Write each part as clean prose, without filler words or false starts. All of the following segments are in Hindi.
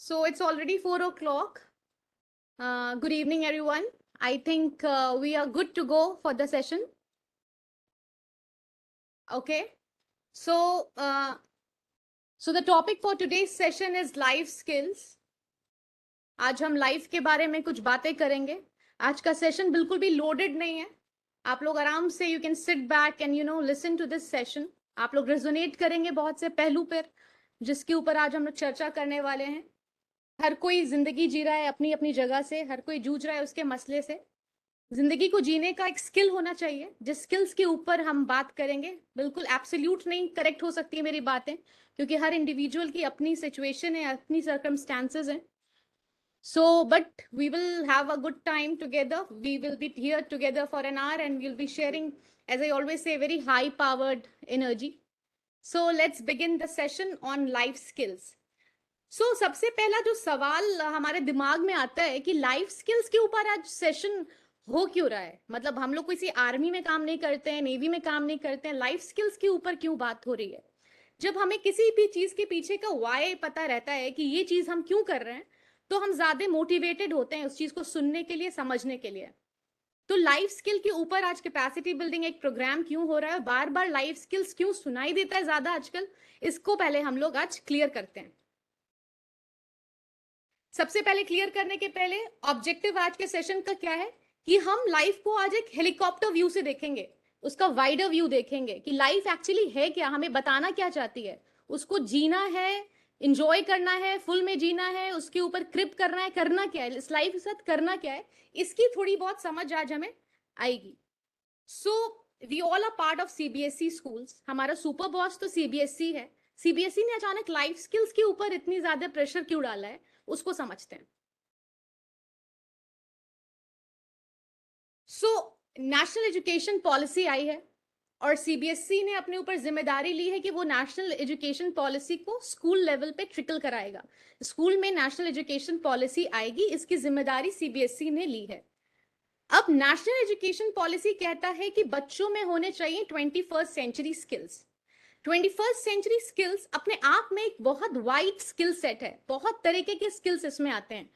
So it's already 4 o'clock. Good evening, everyone. I think we are good to go for the session. Okay. So, the topic for today's session is life skills. आज हम लाइफ के बारे में कुछ बातें करेंगे. आज का सेशन बिल्कुल भी लोडेड नहीं है. आप लोग आराम से you can sit back and listen to this session. आप लोग रेजोनेट करेंगे बहुत से पहलू पर जिसके ऊपर आज हम लोग चर्चा करने वाले हैं. हर कोई जिंदगी जी रहा है अपनी अपनी जगह से, हर कोई जूझ रहा है उसके मसले से. जिंदगी को जीने का एक स्किल होना चाहिए, जिस स्किल्स के ऊपर हम बात करेंगे. बिल्कुल एब्सोल्यूट नहीं, करेक्ट हो सकती है मेरी बातें, क्योंकि हर इंडिविजुअल की अपनी सिचुएशन है, अपनी सर्कमस्टांसेस हैं. So, but we will have a good time together. We will be here together for an hour and we'll be sharing, as I always say, very high powered energy. So let's begin the session on life skills. So सबसे पहला जो सवाल हमारे दिमाग में आता है कि लाइफ स्किल्स के ऊपर आज सेशन हो क्यों रहा है. मतलब हम लोग किसी आर्मी में काम नहीं करते हैं, नेवी में काम नहीं करते हैं, लाइफ स्किल्स के ऊपर क्यों बात हो रही है. जब हमें किसी भी चीज के पीछे का वाई पता रहता है कि ये चीज हम क्यों कर रहे हैं, तो हम ज्यादा मोटिवेटेड होते हैं उस चीज को सुनने के लिए, समझने के लिए. तो लाइफ स्किल के ऊपर आज कैपेसिटी बिल्डिंग एक प्रोग्राम क्यों हो रहा है, बार बार लाइफ स्किल्स क्यों सुनाई देता है ज्यादा आजकल, इसको पहले हम लोग आज क्लियर करते हैं. सबसे पहले क्लियर करने के पहले ऑब्जेक्टिव आज के सेशन का क्या है कि हम लाइफ को आज एक हेलीकॉप्टर व्यू से देखेंगे, उसका वाइडर व्यू देखेंगे कि लाइफ एक्चुअली है क्या, हमें बताना क्या चाहती है. उसको जीना है, इंजॉय करना है, फुल में जीना है, उसके ऊपर क्रिप करना है, करना क्या है, इस लाइफ के साथ करना क्या है, इसकी थोड़ी बहुत समझ आज हमें आएगी. So we all are part of CBSE schools. हमारा सुपर बॉस तो सीबीएसई है. सीबीएसई ने अचानक लाइफ स्किल्स के ऊपर इतनी ज्यादा प्रेशर क्यों डाला है, उसको समझते हैं. सो नेशनल एजुकेशन पॉलिसी आई है और सीबीएसई ने अपने ऊपर जिम्मेदारी ली है कि वो नेशनल एजुकेशन पॉलिसी को स्कूल लेवल पे ट्रिकल कराएगा. स्कूल में नेशनल एजुकेशन पॉलिसी आएगी, इसकी जिम्मेदारी सीबीएसई ने ली है. अब नेशनल एजुकेशन पॉलिसी कहता है कि बच्चों में होने चाहिए 21st century skills. 21st century skills अपने आप में एक बहुत वाइड स्किल सेट है, बहुत तरीके के स्किल्स इसमें आते हैं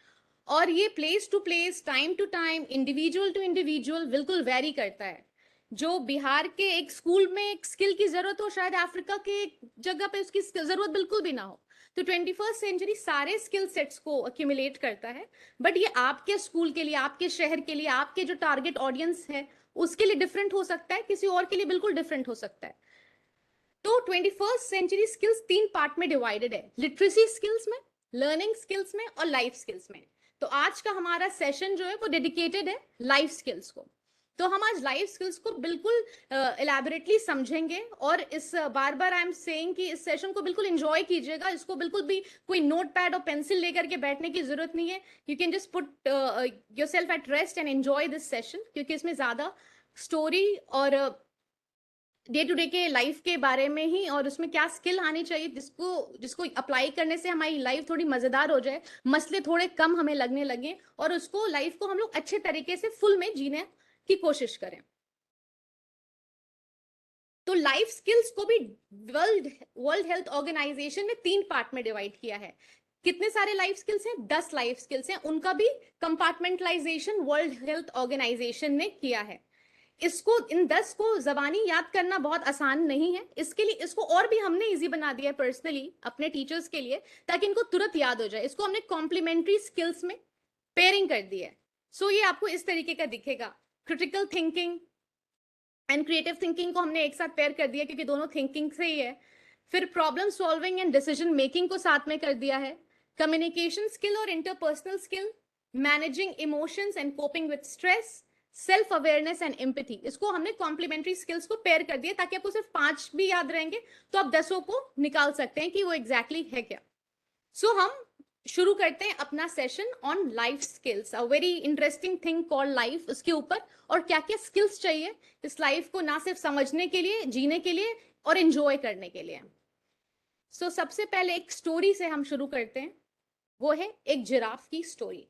और ये place to place, time to time, individual to individual बिल्कुल वेरी करता है. जो बिहार के एक स्कूल में एक स्किल की जरूरत हो, शायद अफ्रीका के एक जगह पे उसकी जरूरत बिल्कुल भी ना हो. तो 21st सेंचुरी सारे स्किल सेट्स को अक्यूमुलेट करता है, बट ये आपके स्कूल के लिए, आपके शहर के लिए, आपके जो टारगेट ऑडियंस है उसके लिए डिफरेंट हो सकता है, किसी और के लिए बिल्कुल डिफरेंट हो सकता है. तो 21st सेंचुरी स्किल्स 3 पार्ट में डिवाइडेड है, लिटरेसी स्किल्स में, लर्निंग स्किल्स में और लाइफ स्किल्स में. तो आज का हमारा सेशन जो है वो डेडिकेटेड है लाइफ स्किल्स को. तो हम आज लाइफ स्किल्स को बिल्कुल इलैबोरेटली समझेंगे और इस बार बार आई एम सेइंग कि इस सेशन को बिल्कुल एंजॉय कीजिएगा. इसको बिल्कुल भी कोई नोट पैड और पेंसिल लेकर के बैठने की जरूरत नहीं है. You can just put yourself at rest and enjoy this session, क्योंकि इसमें ज्यादा स्टोरी और डे टू डे के लाइफ के बारे में ही और उसमें क्या स्किल आनी चाहिए जिसको अप्लाई करने से हमारी लाइफ थोड़ी मजेदार हो जाए, मसले थोड़े कम हमें लगने लगे और उसको लाइफ को हम लोग अच्छे तरीके से फुल में जीने की कोशिश करें. तो लाइफ स्किल्स को भी वर्ल्ड हेल्थ ऑर्गेनाइजेशन ने 3 पार्ट में डिवाइड किया है. कितने सारे लाइफ स्किल्स हैं? 10 लाइफ स्किल्स हैं. उनका भी कंपार्टमेंटलाइजेशन वर्ल्ड हेल्थ ऑर्गेनाइजेशन ने किया है. इसको, इन 10 को जबानी याद करना बहुत आसान नहीं है. इसके लिए इसको और भी हमने इजी बना दिया है पर्सनली अपने टीचर्स के लिए, ताकि इनको तुरंत याद हो जाए. इसको हमने कॉम्प्लीमेंट्री स्किल्स में पेयरिंग कर दी है. सो ये आपको इस तरीके का दिखेगा. Critical thinking and creative thinking को हमने एक साथ पेयर कर दिया क्योंकि दोनों थिंकिंग से ही है. फिर problem solving and decision making को साथ में कर दिया है. कम्युनिकेशन स्किल और interpersonal skill, managing emotions and coping with stress, self awareness and empathy, इसको हमने कॉम्प्लीमेंट्री स्किल्स को पेयर कर दिया ताकि आपको सिर्फ 5 भी याद रहेंगे तो आप 10 को निकाल सकते हैं कि वो एग्जैक्टली है क्या. सो हम शुरू करते हैं अपना session on life skills, a very interesting thing called life. उसके ऊपर और क्या क्या स्किल्स चाहिए इस लाइफ को ना सिर्फ समझने के लिए, जीने के लिए और एंजॉय करने के लिए. सो सबसे पहले एक स्टोरी से हम शुरू करते हैं, वो है एक जिराफ की स्टोरी.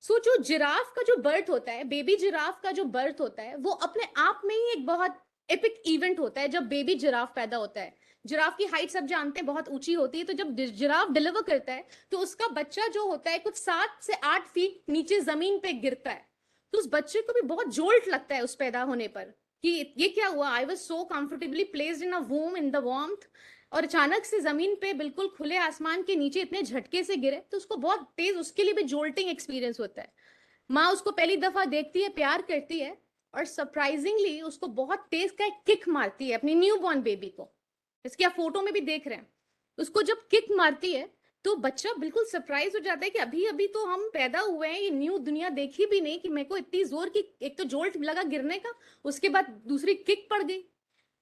सो जो जिराफ का जो बर्थ होता है, बेबी जिराफ का जो बर्थ होता है, वो अपने आप में ही एक बहुत एपिक इवेंट होता है जब बेबी जिराफ पैदा होता है. जिराफ की हाइट सब जानते हैं बहुत ऊंची होती है, तो जब जिराफ डिलीवर करता है तो उसका बच्चा जो होता है कुछ 7 से 8 फीट नीचे जमीन पे गिरता है। तो उस बच्चे को भी बहुत जोल्ट लगता है उस पैदा होने पर कि ये क्या हुआ, I was so comfortably placed in a womb in the warmth, और अचानक से जमीन पे बिल्कुल खुले आसमान के नीचे इतने झटके से गिरे, तो उसको बहुत तेज, उसके लिए भी जोल्टिंग एक्सपीरियंस होता है। माँ उसको पहली दफा देखती है, प्यार करती है, और सरप्राइजिंगली उसको बहुत तेज का एक किक मारती है अपनी न्यू बॉर्न बेबी को। इसकी आप फोटो में भी देख रहे हैं। उसको जब किक मारती है तो बच्चा बिल्कुल सरप्राइज हो जाता है कि अभी अभी तो हम पैदा हुए हैं, ये न्यू दुनिया देखी भी नहीं कि मेरे को इतनी जोर की, एक तो जोल्ट लगा गिरने का, उसके बाद दूसरी किक पड़ गई।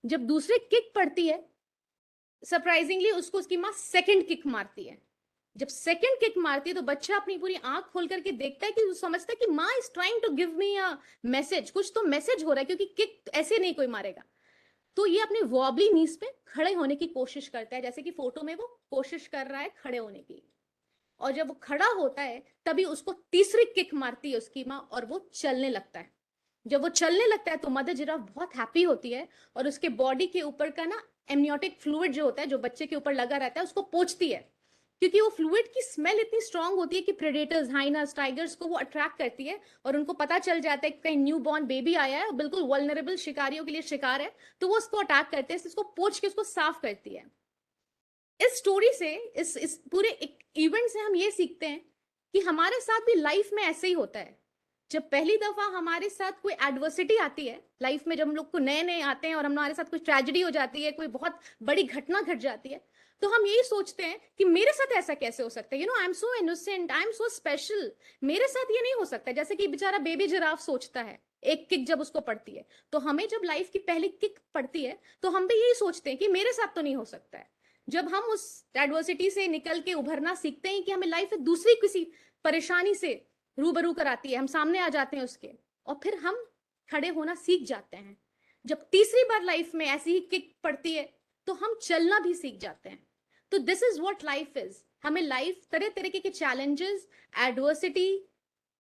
जब दूसरी किक पड़ती है, सरप्राइजिंगली उसको उसकी माँ सेकंड किक मारती है। जब सेकंड किक मारती है तो बच्चा अपनी पूरी आंख खोल करके देखता है कि वो समझता है कि माँ is trying to give me a message, कुछ तो मैसेज हो रहा है, क्योंकि किक ऐसे नहीं कोई मारेगा। तो ये अपने वॉबली नीज पे खड़े होने की कोशिश करता है, जैसे कि फोटो में वो कोशिश कर रहा है खड़े होने की। और जब वो खड़ा होता है तभी उसको तीसरी किक मारती है उसकी माँ, और वो चलने लगता है। जब वो चलने लगता है तो मदर जिराफ बहुत हैप्पी होती है, और उसके बॉडी के ऊपर का ना एमनियोटिक फ्लूइड जो होता है, जो बच्चे के ऊपर लगा रहता है, उसको पोंछती है, क्योंकि वो फ्लूइड की स्मेल इतनी स्ट्रांग होती है कि प्रेडेटर्स, हाइनास, टाइगर्स को वो अट्रैक्ट करती है, और उनको पता चल जाता है कि कहीं न्यू बॉर्न बेबी आया है और बिल्कुल वल्नरेबल शिकारियों के लिए शिकार है, तो वो उसको अटैक करते हैं, इसको पोंछ के उसको साफ करती है। इस स्टोरी से, इस पूरे इवेंट से हम ये सीखते हैं कि हमारे साथ भी लाइफ में ऐसे ही होता है। जब पहली दफा हमारे साथ कोई एडवर्सिटी आती है लाइफ में, जब हम लोग को नए नए आते हैं और हमारे साथ कोई ट्रेजेडी हो जाती है, कोई बहुत बड़ी घटना घट जाती है, तो हम यही सोचते हैं कि मेरे साथ ऐसा कैसे हो सकता है, you know, I am so innocent, I am so special, मेरे साथ ये नहीं हो सकता। जैसे कि बेचारा बेबी जिराफ सोचता है, एक किक जब उसको पड़ती है, तो हमें जब लाइफ की पहली किक पड़ती है तो हम भी यही सोचते हैं कि मेरे साथ तो नहीं हो सकता है। जब हम उस एडवर्सिटी से निकल के उभरना सीखते हैं कि हमें लाइफ में दूसरी किसी परेशानी से रूबरू कराती है, हम सामने आ जाते हैं उसके, और फिर हम खड़े होना सीख जाते हैं। जब तीसरी बार लाइफ में ऐसी ही किक पड़ती है तो हम चलना भी सीख जाते हैं। तो this is what life is. हमें लाइफ तरह तरीके के चैलेंजेस, एडवर्सिटी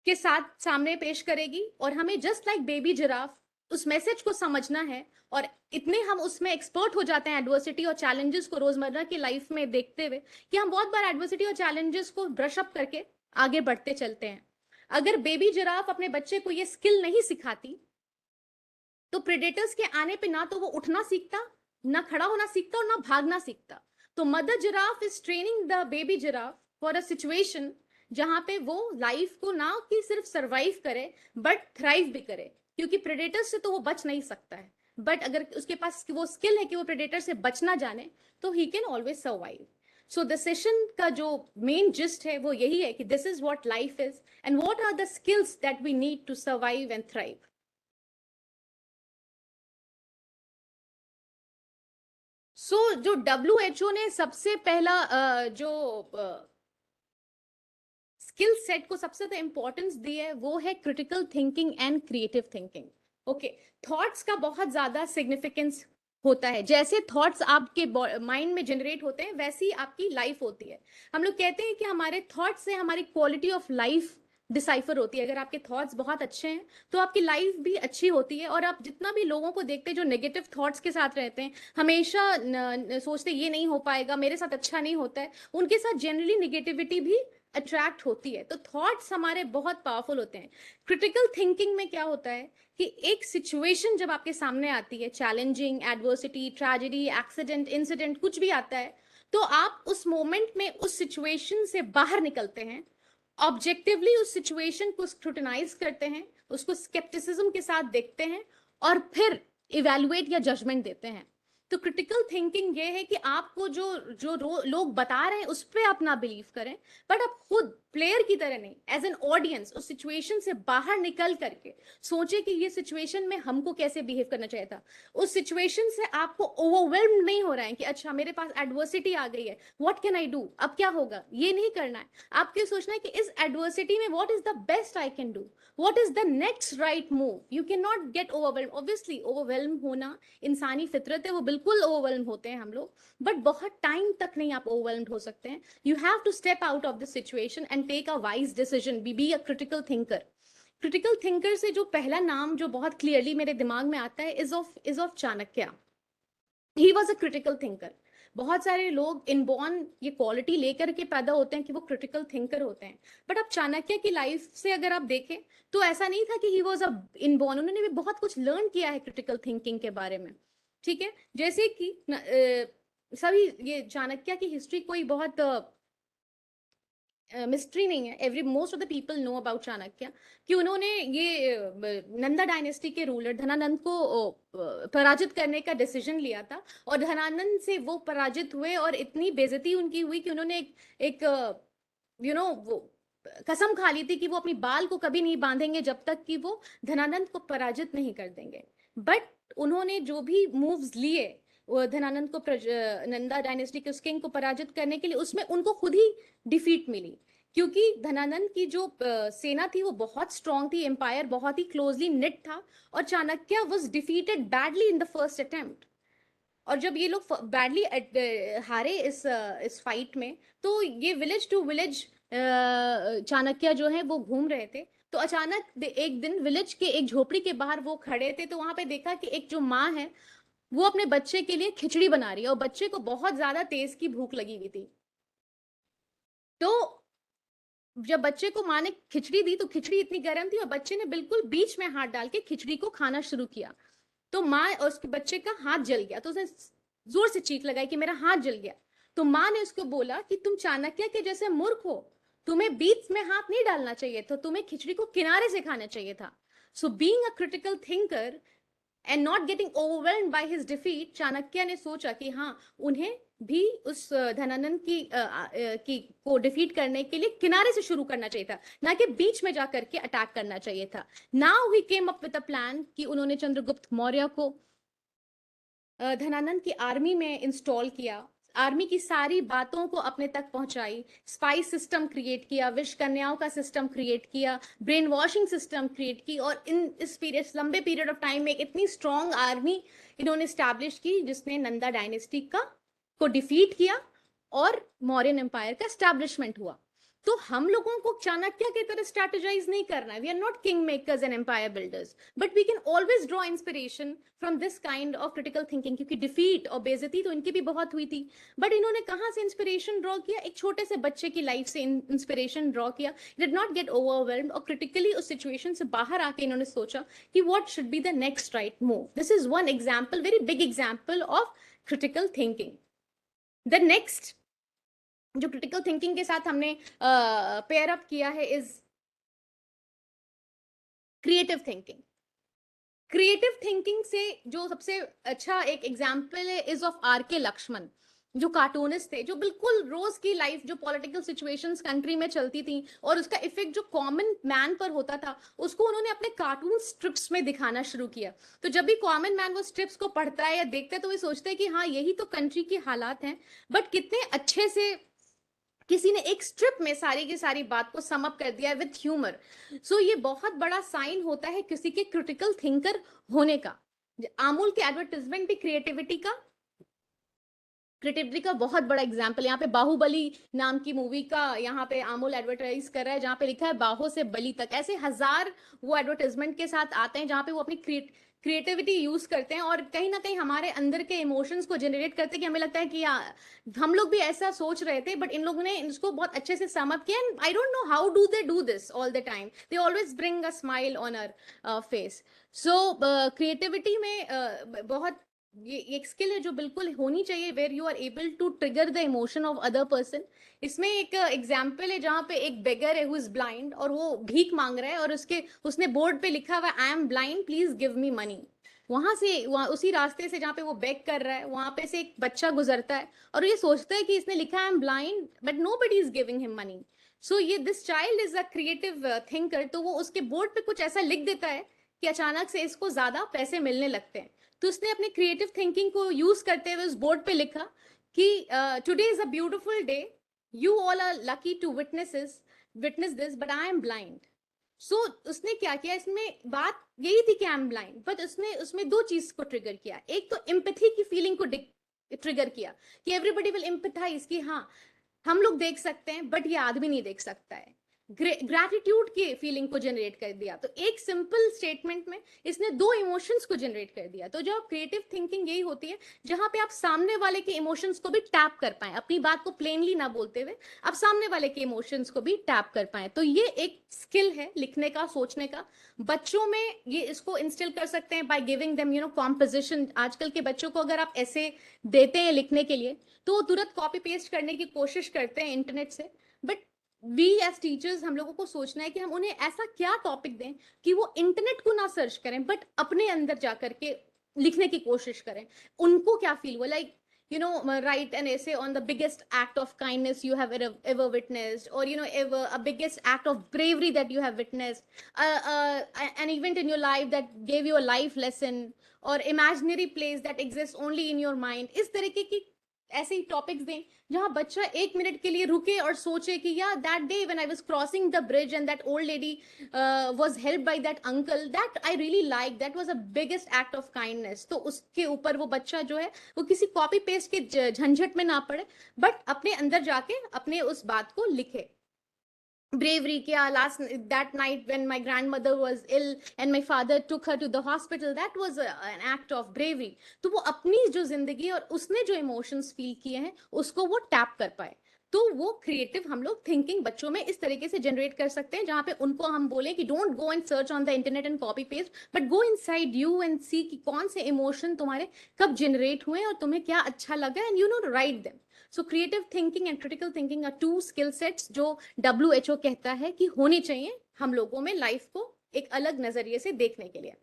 के साथ सामने पेश करेगी, और हमें जस्ट लाइक बेबी जिराफ उस मैसेज को समझना है, और इतने हम उसमें एक्सपर्ट हो जाते हैं एडवर्सिटी और चैलेंजेस को रोजमर्रा की लाइफ में देखते हुए कि हम बहुत बार एडवर्सिटी और चैलेंजेस को ब्रश अप करके आगे बढ़ते चलते हैं। अगर बेबी जिराफ अपने बच्चे को ये स्किल नहीं सिखाती तो प्रेडेटर्स के आने पे ना तो वो उठना सीखता, ना खड़ा होना सीखता, और ना भागना सीखता। तो mother giraffe is training the baby giraffe for a situation जहां पे वो लाइफ को ना कि सिर्फ सरवाइव करे बट थ्राइव भी करे, क्योंकि प्रेडेटर्स से तो वो बच नहीं सकता है, बट अगर उसके पास वो स्किल है कि वो प्रेडेटर से बचना जाने तो ही can always survive. So the session का जो मेन जिस्ट है वो यही है कि this is what life is and what are the skills that we need to survive and thrive. जो WHO ने सबसे पहला जो स्किल सेट को सबसे ज्यादा इंपॉर्टेंस दी है वो है critical thinking and creative thinking. Okay, thoughts का बहुत ज्यादा सिग्निफिकेंस होता है। जैसे थॉट्स आपके माइंड में जनरेट होते हैं वैसी आपकी लाइफ होती है। हम लोग कहते हैं कि हमारे थॉट्स से हमारी क्वालिटी ऑफ लाइफ डिसाइफर होती है। अगर आपके थॉट्स बहुत अच्छे हैं तो आपकी लाइफ भी अच्छी होती है, और आप जितना भी लोगों को देखते हैं जो नेगेटिव थॉट्स के साथ रहते हैं, हमेशा सोचते ये नहीं हो पाएगा, मेरे साथ अच्छा नहीं होता है, उनके साथ जनरली नेगेटिविटी भी अट्रैक्ट होती है। तो थॉट्स हमारे बहुत पावरफुल होते हैं। क्रिटिकल थिंकिंग में क्या होता है कि एक सिचुएशन जब आपके सामने आती है, challenging, adversity, tragedy, accident, incident, कुछ भी आता है, तो आप उस मोमेंट में उस सिचुएशन से बाहर निकलते हैं, ऑब्जेक्टिवली उस सिचुएशन को स्क्रूटिनाइज करते हैं, उसको स्केप्टिसिज्म के साथ देखते हैं, और फिर इवेलुएट या जजमेंट देते हैं। तो क्रिटिकल थिंकिंग ये है कि आपको जो जो लोग बता रहे हैं उस पर आप ना बिलीव करें, बट आप खुद प्लेयर की तरह नहीं, एज एन ऑडियंस उस सिचुएशन से बाहर निकल करके सोचे कि ये सिचुएशन में हमको कैसे बिहेव करना चाहिए था। उस सिचुएशन से आपको ओवरवेल्म नहीं हो रहा है कि अच्छा मेरे पास एडवर्सिटी आ गई है, व्हाट कैन आई डू, अब क्या होगा, ये नहीं करना है। आपको सोचना है कि इस एडवर्सिटी में what is the best I can do, what is the next right move. You can not gate overwhelm. Obviously overwhelm होना इंसानी फितरत है, वो बिल्कुल ओवरवेल्म होते हैं हम लोग, बट बहुत टाइम तक नहीं आप ओवरवेल्म्ड हो सकते हैं। You have to step out of this situation and take a wise decision, be a critical thinker. Critical thinker से जो पहला नाम जो बहुत क्लियरली मेरे दिमाग में आता है is of Chanakya. He was a critical thinker. बहुत सारे लोग इनबॉर्न ये क्वालिटी लेकर के पैदा होते हैं कि वो क्रिटिकल थिंकर होते हैं, बट अब चाणक्य की लाइफ से अगर आप देखें तो ऐसा नहीं था कि ही वॉज अ इनबॉर्न, उन्होंने भी बहुत कुछ लर्न किया है क्रिटिकल थिंकिंग के बारे में। ठीक है, जैसे कि सभी ये चाणक्य की हिस्ट्री कोई बहुत मिस्ट्री नहीं है, every most of the people know about Chanakya, कि उन्होंने ये नंदा डायनेस्टी के रूलर धनानंद को पराजित करने का डिसीजन लिया था, और धनानंद से वो पराजित हुए और इतनी बेइज्जती उनकी हुई कि उन्होंने एक वो कसम खा ली थी कि वो अपनी बाल को कभी नहीं बांधेंगे जब तक कि वो धनानंद को पराजित नहीं कर देंगे। बट उन्होंने जो भी मूव्स लिए धनानंद को नंदा डायनेस्टी के उस किंग को पराजित करने के लिए, उसमें उनको खुद ही डिफीट मिली, क्योंकि धनानंद की जो सेना थी वो बहुत स्ट्रांग थी, एम्पायर बहुत ही क्लोजली निट था, और Chanakya was defeated badly in the first attempt. और जब ये लोग बैडली हारे इस फाइट में, तो ये विलेज टू विलेज चाणक्य जो है वो घूम रहे थे, तो अचानक एक दिन विलेज के एक झोपड़ी के बाहर वो खड़े थे, तो वहां पे देखा कि एक जो माँ है वो अपने बच्चे के लिए खिचड़ी बना रही है, और बच्चे को बहुत ज्यादा तेज की भूख लगी हुई थी। तो जब बच्चे को माँ ने खिचड़ी दी तो खिचड़ी इतनी गर्म थी और बच्चे ने बिल्कुल बीच में हाथ डाल के खिचड़ी को खाना शुरू किया, तो माँ और उसके बच्चे का हाथ जल गया, तो उसने जोर से चीख लगाई कि मेरा हाथ जल गया। तो माँ ने उसको बोला कि तुम चाणक्य के जैसे मूर्ख हो, तुम्हें बीच में हाथ नहीं डालना चाहिए, तो तुम्हें खिचड़ी को किनारे से खाना चाहिए था। So being a critical thinker and not getting overwhelmed by his defeat, Chanakya ने सोचा कि हाँ, उन्हें भी उस धनानंद की को डिफीट करने के लिए किनारे से शुरू करना चाहिए था, ना कि बीच में जाकर के अटैक करना चाहिए था। Now he came up with a plan कि उन्होंने चंद्रगुप्त मौर्य को धनानंद की आर्मी में इंस्टॉल किया, आर्मी की सारी बातों को अपने तक पहुंचाई, स्पाई सिस्टम क्रिएट किया, विष कन्याओं का सिस्टम क्रिएट किया, ब्रेन वॉशिंग सिस्टम क्रिएट की, और इस पीरियड लंबे पीरियड ऑफ टाइम में एक इतनी स्ट्रॉन्ग आर्मी इन्होंने स्टैब्लिश की जिसने नंदा डायनेस्टी को डिफीट किया और मौर्यन एम्पायर का स्टैब्लिशमेंट हुआ। तो हम लोगों को चाणक्य की तरह स्ट्रैटेजाइज नहीं करना है, we are not king makers and empire builders, but we can always draw inspiration from this kind of critical thinking, क्योंकि डिफीट और बेइज्जती तो इनकी भी बहुत हुई थी, बट इन्होंने कहाँ से इंस्पिरेशन ड्रॉ किया? एक छोटे से बच्चे की लाइफ से इंस्पिरेशन ड्रॉ किया, डिड नॉट गेट ओवरवेल्म्ड, और क्रिटिकली उस सिचुएशन से बाहर आके इन्होंने सोचा कि what should be the next right move. This is one example, very big example of critical thinking. The next जो क्रिटिकल थिंकिंग के साथ हमने पेयर अप किया है is creative thinking. Creative thinking से जो सबसे अच्छा एक एग्जाम्पल है इज ऑफ आर के लक्ष्मण, जो कार्टूनिस्ट थे, जो बिल्कुल रोज की लाइफ जो पॉलिटिकल सिचुएशंस कंट्री में चलती थी और उसका इफेक्ट जो कॉमन मैन पर होता था, उसको उन्होंने अपने कार्टून स्ट्रिप्स में दिखाना शुरू किया। तो जब भी कॉमन मैन वो स्ट्रिप्स को पढ़ता है या देखता है तो वो सोचता है कि हाँ, यही तो कंट्री के हालात हैं, बट कितने अच्छे से किसी ने एक स्ट्रिप में सारी की सारी बात को सम अप कर दिया विथ ह्यूमर। सो ये बहुत बड़ा साइन होता है किसी के क्रिटिकल थिंकर होने का। आमूल के एडवर्टाइजमेंट भी क्रिएटिविटी का बहुत बड़ा एग्जाम्पल। यहाँ पे बाहुबली नाम की मूवी का यहाँ पे आमूल एडवर्टाइज कर रहा है, जहाँ पे लिखा है बाहों से बलि तक। ऐसे हजार वो एडवर्टाइजमेंट के साथ आते हैं जहाँ पे वो अपनी क्रिएटिविटी यूज करते हैं और कहीं ना कहीं हमारे अंदर के इमोशंस को जनरेट करते हैं कि हमें लगता है कि हम लोग भी ऐसा सोच रहे थे, बट इन लोगों ने इसको बहुत अच्छे से सम अप किया। And I don't know how do they do this all the time, they always bring a smile on our face. So creativity में बहुत ये एक स्किल है जो बिल्कुल होनी चाहिए, where you are able to trigger the emotion of other person. इसमें एक एग्जाम्पल है जहाँ पे एक बेगर है हु इज ब्लाइंड और वो भीख मांग रहा है और उसने बोर्ड पे लिखा हुआ आई am blind please give me money. वहां उसी रास्ते से जहाँ पे वो बेग कर रहा है वहां पे से एक बच्चा गुजरता है और ये सोचता है कि इसने लिखा I am blind but nobody is giving him money. So ये this child is a creative thinker, तो वो उसके बोर्ड पे कुछ ऐसा लिख देता है कि अचानक से इसको ज्यादा पैसे मिलने लगते हैं। तो उसने अपने क्रिएटिव थिंकिंग को यूज करते हुए उस बोर्ड पे लिखा कि today is a beautiful day, you all are lucky to witness this but I am blind. So उसने क्या किया, इसमें बात यही थी कि आई एम ब्लाइंड, बट उसने उसमें दो चीज को ट्रिगर किया। एक तो एम्पैथी की फीलिंग को ट्रिगर किया कि एवरीबडी विल एम्पैथाइज कि हाँ, हम लोग देख सकते हैं बट ये आदमी नहीं देख सकता है। ग्रैटिट्यूड की फीलिंग को जनरेट कर दिया। तो एक सिंपल स्टेटमेंट में इसने दो इमोशंस को जनरेट कर दिया। तो जो क्रिएटिव थिंकिंग यही होती है जहां पे आप सामने वाले के इमोशंस को भी टैप कर पाए, अपनी बात को प्लेनली ना बोलते हुए आप सामने वाले के इमोशंस को भी टैप कर पाए। तो ये एक स्किल है लिखने का, सोचने का। बच्चों में ये इसको इंस्टिल कर सकते हैं बाय गिविंग देम कॉम्पोजिशन। आजकल के बच्चों को अगर आप ऐसे देते हैं लिखने के लिए तो वो तुरंत कॉपी पेस्ट करने की कोशिश करते हैं इंटरनेट से। बट वी एज टीचर्स, हम लोगों को सोचना है कि हम उन्हें ऐसा क्या टॉपिक दें कि वो इंटरनेट को ना सर्च करें बट अपने अंदर जाकर के लिखने की कोशिश करें। उनको क्या फील हुआ, like write an essay on the biggest act of kindness you have ever witnessed, or ever a biggest act of bravery that you have witnessed, an event in your life that gave you a life lesson, or imaginary place that exists only in your mind। इस तरीके की ऐसे ही टॉपिक्स दें जहां बच्चा 1 मिनट के लिए रुके और सोचे कि या that day when I was crossing the bridge and that old lady was helped by that uncle, that I really like, that was a biggest act of kindness. तो उसके ऊपर वो बच्चा जो है वो किसी कॉपी पेस्ट के झंझट में ना पड़े बट अपने अंदर जाके अपने उस बात को लिखे। bravery kya last that night when my grandmother was ill and my father took her to the hospital, that was an act of bravery। तो वो अपनी जो जिंदगी और उसने जो इमोशंस फील किए हैं उसको वो टैप कर पाए। तो वो क्रिएटिव हम लोग थिंकिंग बच्चों में इस तरीके से जनरेट कर सकते हैं जहां पे उनको हम बोले कि don't go and search on the internet and copy paste but go inside you and see कि कौन से इमोशन तुम्हारे कब जनरेट हुए और तुम्हें क्या अच्छा लगा and write them. So creative thinking and critical thinking are two skill sets जो WHO कहता है कि होनी चाहिए हम लोगों में लाइफ को एक अलग नजरिए से देखने के लिए।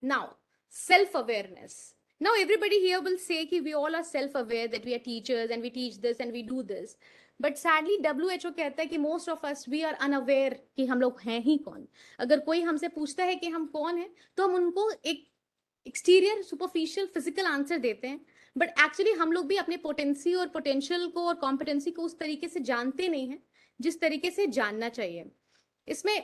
Now self awareness. Now everybody here will say कि we all are self-aware that we are teachers and we teach this and we do this, but sadly WHO कहता है कि most of us we are unaware कि हम लोग हैं ही कौन। अगर कोई हमसे पूछता है कि हम कौन हैं तो हम उनको एक एक्सटीरियर सुपरफिशियल फिजिकल आंसर देते हैं बट एक्चुअली हम लोग भी अपने पोटेंसी और पोटेंशियल को और कॉम्पिटेंसी को उस तरीके से जानते नहीं हैं जिस तरीके से जानना चाहिए। इसमें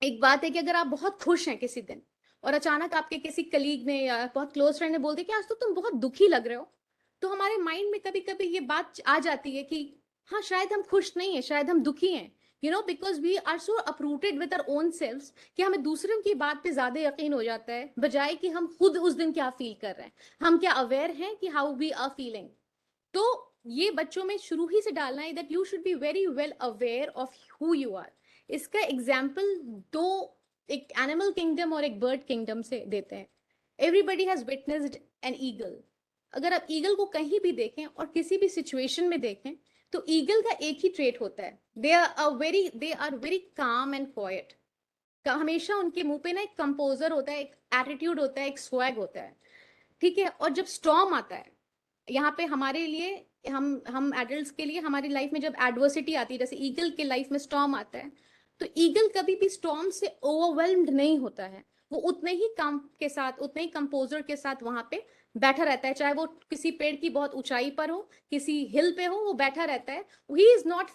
एक बात है कि अगर आप बहुत खुश हैं किसी दिन और अचानक आपके किसी कलीग ने या बहुत क्लोज फ्रेंड ने बोल दिया कि आज तो तुम बहुत दुखी लग रहे हो, तो हमारे माइंड में कभी कभी ये बात आ जाती है कि हाँ शायद हम खुश नहीं है, शायद हम दुखी हैं, because we are so uprooted with our own selves कि हमें दूसरों की बात पे ज्यादा यकीन हो जाता है बजाय कि हम खुद उस दिन क्या फील कर रहे हैं, हम क्या अवेयर हैं कि हाउ वी आर फीलिंग। तो ये बच्चों में शुरू ही से डालना है that you should be very well aware of who you are. इसका एग्जाम्पल दो, एक एनिमल किंगडम और एक बर्ड किंगडम से देते हैं। Everybody has witnessed an eagle. अगर आप ईगल को कहीं भी देखें और किसी भी सिचुएशन में देखें तो ईगल का एक ही ट्रेट होता है, they are very calm and quiet. हमेशा उनके मुंह पे ना एक कंपोजर होता है, एक एटीट्यूड होता है, एक स्वैग होता है, ठीक है। और जब स्टॉर्म आता है यहाँ पे हमारे लिए, हम एडल्ट्स के लिए हमारी लाइफ में जब एडवर्सिटी आती है जैसे ईगल के लाइफ में स्टॉर्म आता है, तो ईगल कभी भी स्टॉर्म से ओवरवेल्म्ड नहीं होता है। वो उतने ही काम के साथ, उतने ही कंपोजर के साथ वहां पे बैठा रहता है, चाहे वो किसी पेड़ की बहुत ऊंचाई पर हो, किसी हिल पे हो, वो बैठा रहता है। He is not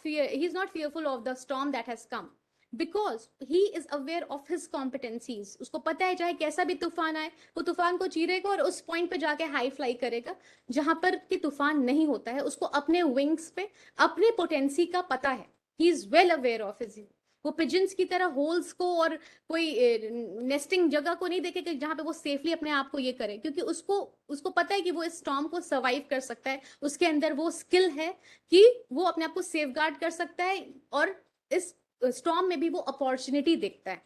fearful of the storm that has come because he is aware of his competencies. उसको पता है चाहे कैसा भी तूफान आए वो तूफान को चीरेगा और उस पॉइंट पे जाके हाई फ्लाई करेगा जहां पर कि तूफान नहीं होता है। उसको अपने विंग्स पे अपने पोटेंसी का पता है, he is well aware of his. वो पिजन्स की तरह होल्स को और कोई नेस्टिंग जगह को नहीं देखेगा जहां पे वो सेफली अपने आप को ये करे, क्योंकि उसको उसको पता है कि वो इस स्टॉर्म को सर्वाइव कर सकता है। उसके अंदर वो स्किल है कि वो अपने आप को सेफ गार्ड कर सकता है और इस स्टॉर्म में भी वो अपॉर्चुनिटी देखता है।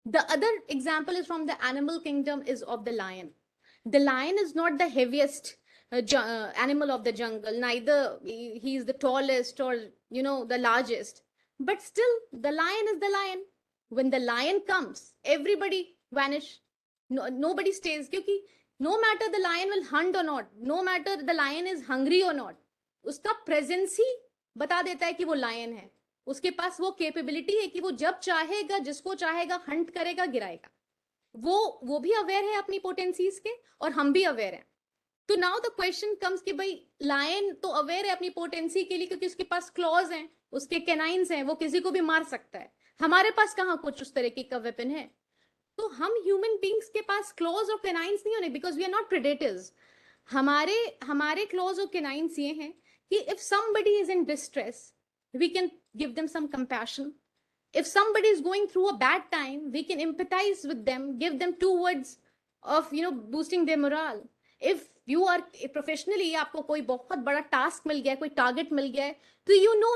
The other example is from the animal kingdom is of the lion. The lion is not the heaviest animal of the jungle, neither he is the tallest or the largest, but still the lion is the lion. When the lion comes everybody vanish, nobody stays, क्योंकि no matter the lion will hunt or not, no matter the lion is hungry or not, उसका प्रेजेंस ही बता देता है कि वो लायन है। उसके पास वो कैपेबिलिटी है कि वो जब चाहेगा जिसको चाहेगा हंट करेगा, गिराएगा। वो भी अवेयर है अपनी पोटेंसीज के और हम भी अवेयर हैं। तो नाउ द क्वेश्चन कम्स कि भाई लायन तो अवेयर है अपनी पोटेंसी के लिए क्योंकि उसके पास क्लॉज हैं, उसके कैनाइंस हैं, वो किसी को भी मार सकता है। हमारे पास कहाँ कुछ उस तरीके का वेपन है। तो हम ह्यूमन बींग्स के पास क्लॉज और कैनाइंस नहीं होने, because we are not predators. हमारे क्लॉज और कैनाइंस ये हैं कि if somebody is in distress we can give them some compassion. If somebody is going through a bad time, we can empathize with them, give them 2 words of boosting their morale. If you are professionally, आपको कोई बहुत बड़ा टास्क मिल गया है, कोई टारगेट मिल गया है, तो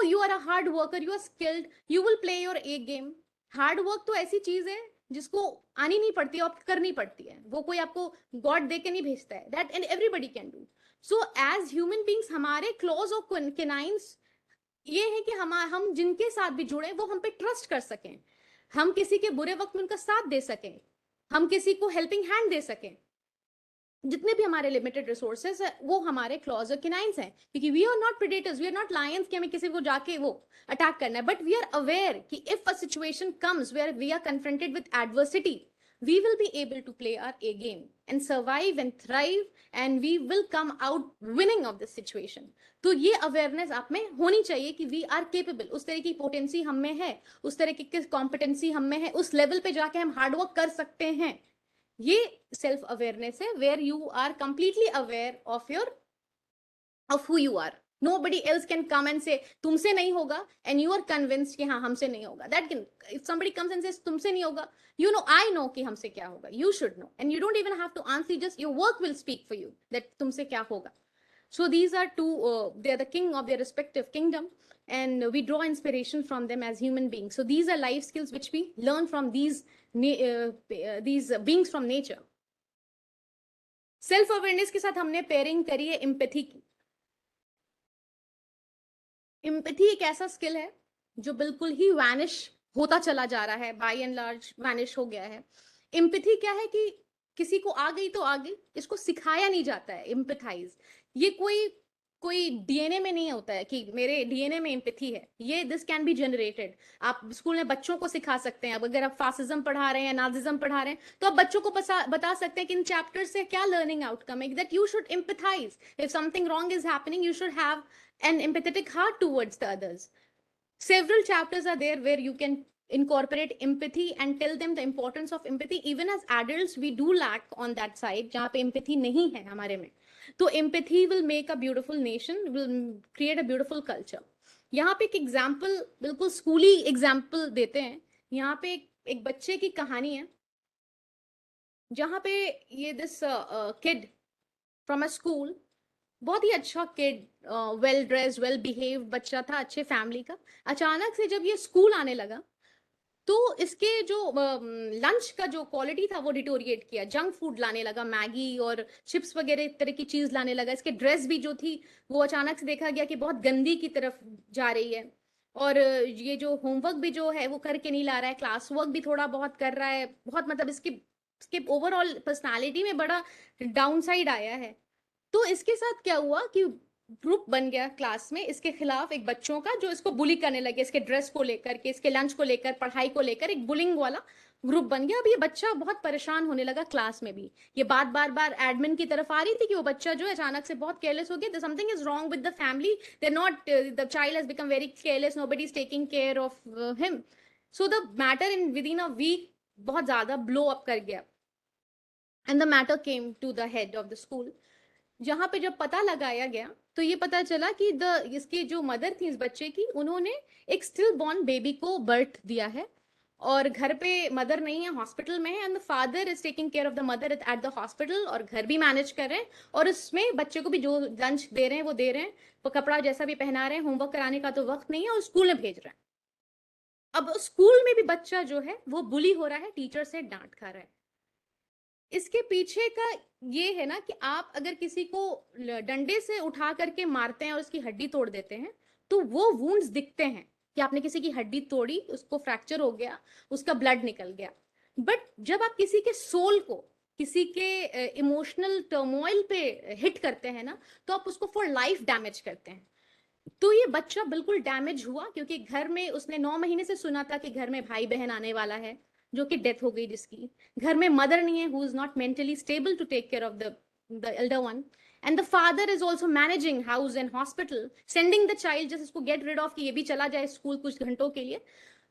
you are a hard worker, you are skilled, you will play your A game. Hard work तो ऐसी चीज है जिसको आनी नहीं पड़ती, ऑप्ट करनी पड़ती है, वो कोई आपको गॉड दे के नहीं भेजता है, that and everybody can do. So as human beings हमारे क्लॉज और केनाइंस ये है कि हम जिनके साथ भी जुड़े वो हम पे ट्रस्ट कर सकें, हम किसी के बुरे वक्त में उनका साथ दे सकें, हम किसी को हेल्पिंग हैंड दे सकें. जितने भी हमारे लिमिटेड रिसोर्सेज है वो हमारे क्लॉज और किनाइंस हैं, क्योंकि we are not predators, we are not lions कि हमें किसी को जाके वो अटैक करना है, बट वी आर अवेयर कि if a situation comes where we are confronted with adversity, we will be able to play our A game and survive and thrive, and we will come out winning of this situation. तो ये अवेयरनेस आप में होनी चाहिए कि वी आर केपेबल, उस तरह की पोटेंसी हम में है, उस तरह की कॉम्पिटेंसी हम में है, उस लेवल पे जाके हम हार्डवर्क कर सकते हैं. ये सेल्फ अवेयरनेस है, where you are completely aware of who you are. Nobody else can come and say तुमसे नहीं होगा and you are convinced कि हाँ हमसे नहीं होगा. That can, if somebody comes and says तुमसे नहीं होगा, I know कि हमसे क्या होगा. You should know, and you don't even have to answer, just your work will speak for you that तुमसे क्या होगा. So these are two, they are the king of their respective kingdom, and we draw inspiration from them as human beings. So these are life skills which we learn from these beings from nature. Self awareness के साथ हमने पेयरिंग करी है एम्पैथी की. एम्पैथी एक ऐसा स्किल है जो बिल्कुल ही वैनिश होता चला जा रहा है, बाय एंड लार्ज वैनिश हो गया है. एम्पैथी क्या है कि किसी को आ गई तो आ गई, इसको सिखाया नहीं जाता है एम्पैथाइज. ये कोई डीएनए में नहीं होता है कि मेरे डीएनए में एम्पैथी है. ये दिस कैन बी जनरेटेड. आप स्कूल में बच्चों को सिखा सकते हैं. अब अगर आप फासिज्म पढ़ा रहे हैं, नाजिज्म पढ़ा रहे हैं, तो आप बच्चों को बता सकते हैं कि इन चैप्टर्स से क्या लर्निंग आउटकम है, that you should empathise. If something wrong is happening, you should have an empathetic heart towards the others. Several chapters are there where you can incorporate empathy and tell them the importance of empathy. Even as adults, we do lack on that side, जहाँ पे empathy नहीं है हमारे में. तो empathy will make a beautiful nation, will create a beautiful culture. यहाँ पे एक एग्जाम्पल, बिल्कुल स्कूली एग्जाम्पल देते हैं. यहाँ पे एक बच्चे की कहानी है जहाँ पे ये this kid from a school, बहुत ही अच्छा kid, well dressed, well behave बच्चा था, अच्छे फैमिली का. अचानक से जब ये स्कूल आने लगा तो इसके जो लंच का जो क्वालिटी था वो डिटोरिएट किया. जंक फूड लाने लगा, मैगी और चिप्स वगैरह तरह की चीज लाने लगा. इसके ड्रेस भी जो थी वो अचानक से देखा गया कि बहुत गंदी की तरफ जा रही है. और ये जो होमवर्क भी जो है वो करके नहीं ला रहा है, क्लास वर्क भी थोड़ा बहुत कर रहा है, बहुत मतलब इसके ओवरऑल पर्सनालिटी में बड़ा डाउन साइड आया है. तो इसके साथ क्या हुआ कि ग्रुप बन गया क्लास में इसके खिलाफ एक बच्चों का, जो इसको बुली करने लगे, इसके ड्रेस को लेकर के, इसके लंच को लेकर, पढ़ाई को लेकर एक बुलिंग वाला ग्रुप बन गया. अब ये बच्चा बहुत परेशान होने लगा क्लास में भी. ये बात बार बार एडमिन की तरफ आ रही थी कि वो बच्चा जो है अचानक से बहुत केयरलेस हो गया. Something is wrong with the family, they not, the child has become very careless, nobody is taking care of him. So the matter in with in a week बहुत ज्यादा ब्लो अप कर गया, and the matter came to the head of the school. जहां पे जब पता लगाया गया तो ये पता चला कि इसकी जो मदर थी इस बच्चे की, उन्होंने एक स्टिल बॉर्न बेबी को बर्थ दिया है, और घर पे मदर नहीं है, हॉस्पिटल में है, and the father is taking care of the mother at the hospital, और घर भी मैनेज कर रहे हैं, और उसमें बच्चे को भी जो लंच दे रहे हैं वो दे रहे हैं, वो कपड़ा जैसा भी पहना रहे हैं. होमवर्क कराने का तो वक्त नहीं है, और स्कूल में भेज रहे हैं. अब स्कूल में भी बच्चा जो है वो बुली हो रहा है, टीचर से डांट खा रहा है. इसके पीछे का ये है ना कि आप अगर किसी को डंडे से उठा करके मारते हैं और उसकी हड्डी तोड़ देते हैं तो वो वुंड्स दिखते हैं कि आपने किसी की हड्डी तोड़ी, उसको फ्रैक्चर हो गया, उसका ब्लड निकल गया. बट जब आप किसी के सोल को, किसी के इमोशनल टर्मोइल पे हिट करते हैं ना, तो आप उसको फॉर लाइफ डैमेज करते हैं. तो ये बच्चा बिल्कुल डैमेज हुआ, क्योंकि घर में उसने 9 महीने से सुना था कि घर में भाई बहन आने वाला है, जो कि डेथ हो गई जिसकी. घर में मदर नहीं है, who is not mentally stable to take care of the elder one, and the father is also managing house and hospital, sending the child just इसको गेट रिड ऑफ कि ये भी चला जाए स्कूल कुछ घंटों के लिए.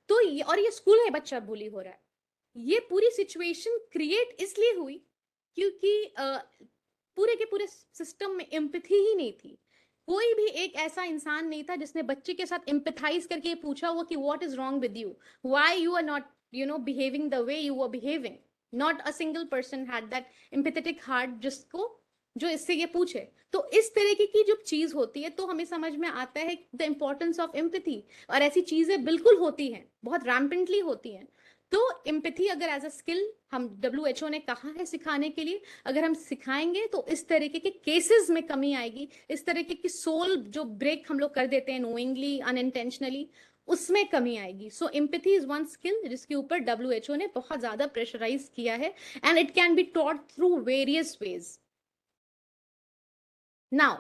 तो और ये स्कूल में बच्चा बुली हो रहा है. ये पूरी सिचुएशन क्रिएट इसलिए हुई क्योंकि पूरे के पूरे सिस्टम में एम्पैथी ही नहीं थी. कोई भी एक ऐसा इंसान नहीं था जिसने बच्चे के साथ एम्पथाइज करके पूछा हुआ कि what is wrong with you, why you are not behaving the way you are behaving. Not a single person had that empathetic heart जिसको जो इससे ये पूछे। तो इस तरीके की जब चीज होती है तो हमें समझ में आता है द इम्पोर्टेंस ऑफ एम्पैथी। और ऐसी चीजें बिल्कुल होती हैं, बहुत रैम्पेंटली होती हैं। तो एम्पैथी अगर एज अ स्किल हम WHO ने कहा है सिखाने के लिए, अगर हम सिखाएंगे तो इस तरीके के केसेस में कमी आएगी। इस तरीके की सोल जो ब्रेक हम लोग कर देते हैं नोइंगली अनइंटेंशनली, उसमें कमी आएगी। सो एम्पैथी इज वन स्किल जिसके ऊपर WHO ने बहुत ज्यादा प्रेशराइज किया है, and it can be taught through various ways. Now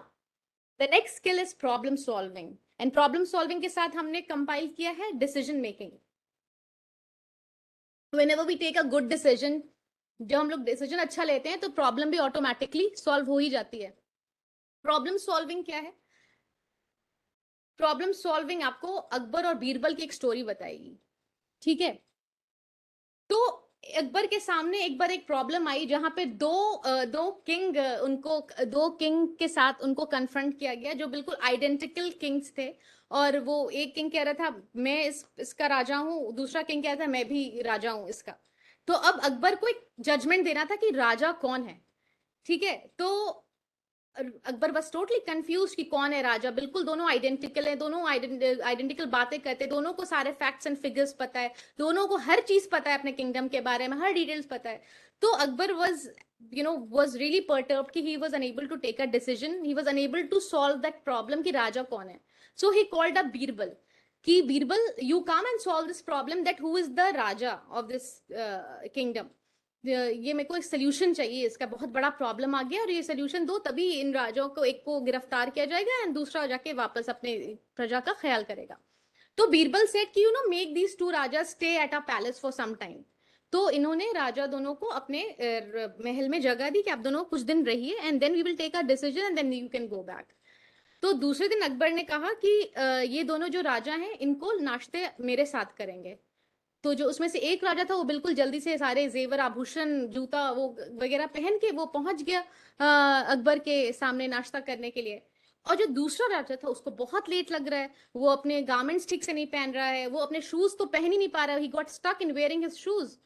the next skill is problem solving, and problem solving के साथ हमने कंपाइल किया है decision making. whenever we take a good decision, जब हम लोग डिसीजन अच्छा लेते हैं तो प्रॉब्लम भी ऑटोमेटिकली सॉल्व हो ही जाती है। प्रॉब्लम सॉल्विंग क्या है? प्रॉब्लम सॉल्विंग आपको अकबर और बीरबल की एक स्टोरी बताएगी, ठीक है? तो अकबर के सामने एक बार एक प्रॉब्लम आई जहां पे दो किंग के साथ उनको कन्फ्रंट किया गया जो बिल्कुल आइडेंटिकल किंग्स थे। और वो एक किंग कह रहा था मैं इसका राजा हूं, दूसरा किंग कह रहा था मैं भी राजा हूं इसका। तो अब अकबर को एक जजमेंट देना था कि राजा कौन है, ठीक है? तो अकबर बस टोटली कंफ्यूज कि कौन है राजा। बिल्कुल दोनों आइडेंटिकल है, दोनों आइडेंटिकल बातें करते, दोनों को सारे फैक्ट्स एंड फिगर्स पता है, दोनों को हर चीज पता है अपने किंगडम के बारे में, हर डिटेल्स पता है। तो अकबर was really perturbed कि he was unable to take a decision, he was unable to solve that problem कि राजा कौन है। So he called up Birbal कि Birbal you come and solve this problem that who is the raja of this kingdom। ये मेरे को एक सोल्यूशन चाहिए, इसका बहुत बड़ा प्रॉब्लम आ गया और ये सोल्यूशन दो, तभी इन राजाओं को एक को गिरफ्तार किया जाएगा एंड दूसरा जाके वापस अपने प्रजा का ख्याल करेगा। तो बीरबल सेड कि make these two raja stay at a palace for some time. तो इन्होंने राजा दोनों को अपने महल में जगह दी कि आप दोनों कुछ दिन रहिए and then we will take a decision and then you can go back. तो दूसरे दिन अकबर ने कहा कि ये दोनों जो राजा हैं इनको नाश्ते मेरे साथ करेंगे। तो जो उसमें से एक राजा था वो बिल्कुल जल्दी से सारे जेवर आभूषण जूता वो वगैरह पहन के वो पहुंच गया अकबर के सामने नाश्ता करने के लिए। और जो दूसरा राजा था उसको बहुत लेट लग रहा है, वो अपने गारमेंट्स ठीक से नहीं पहन रहा है, वो अपने शूज तो पहन ही नहीं पा रहा है, he got stuck in wearing his shoes.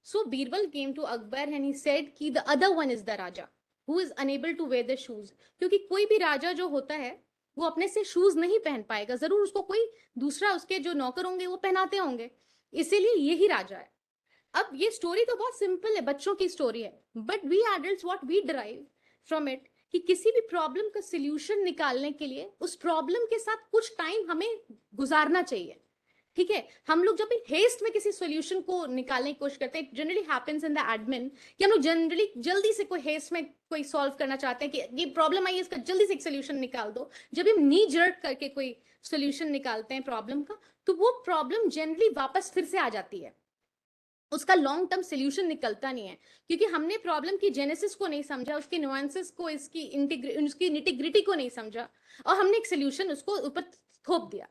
So Birbal came to Akbar and he said कि the other one is the raja who is unable to wear the shoes. क्योंकि कोई भी राजा जो होता है वो अपने से शूज नहीं पहन पाएगा, जरूर उसको कोई दूसरा उसके जो नौकर होंगे वो पहनाते होंगे, इसीलिए यही राजा है। अब ये स्टोरी तो बहुत सिंपल है, बच्चों की स्टोरी है, but we adults what we derive from it कि किसी भी प्रॉब्लम का सॉल्यूशन निकालने के लिए उस प्रॉब्लम के साथ कुछ टाइम हमें गुजारना चाहिए, ठीक है? हम लोग जब हेस्ट में किसी सॉल्यूशन को निकालने की कोशिश करते हैं, generally happens in the admin कि हम लोग जनरली जल्दी से कोई हेस्ट में कोई सॉल्व करना चाहते हैं कि ये प्रॉब्लम आई है इसका जल्दी से एक सॉल्यूशन निकाल दो। जब हम नी जर्क करके कोई सॉल्यूशन निकालते हैं प्रॉब्लम का तो वो प्रॉब्लम जनरली वापस फिर से आ जाती है, उसका लॉन्ग टर्म सोल्यूशन निकलता नहीं है, क्योंकि हमने प्रॉब्लम की जेनेसिस को नहीं समझा, उसके नुआंसेस को, उसकी निटिग्रिटी को नहीं समझा और हमने एक सोल्यूशन उसको ऊपर थोप दिया।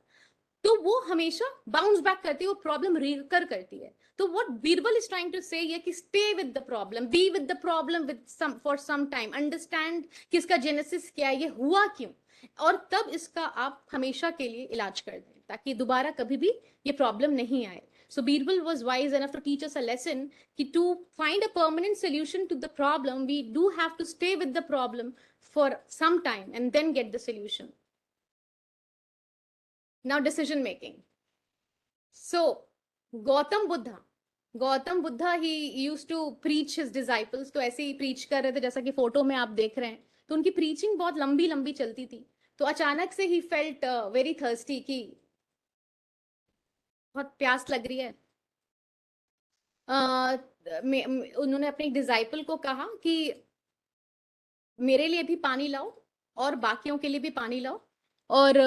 तो वो हमेशा बाउंस बैक करती है, वो प्रॉब्लम रिकर करती है। तो what Birbal is trying to say ये कि stay with the problem, be with the problem with some for some time, understand कि इसका जेनेसिस क्या है, ये हुआ क्यों, और तब इसका आप हमेशा के लिए इलाज कर दें ताकि दोबारा कभी भी ये प्रॉब्लम नहीं आए। So Birbal was wise enough to teach us a lesson कि to find a permanent solution to the problem, we do have to stay with the problem for some time and then get the solution. Now decision making. So Gautam Buddha he used to preach his disciples, तो ऐसे ही preach कर रहे थे जैसा कि फोटो में आप देख रहे हैं। तो उनकी preaching बहुत लंबी लंबी चलती थी। तो अचानक से ही felt very thirsty कि बहुत प्यास लग रही है। उन्होंने अपने डिसाइपल को कहा कि मेरे लिए भी पानी लाओ और बाकियों के लिए भी पानी लाओ। और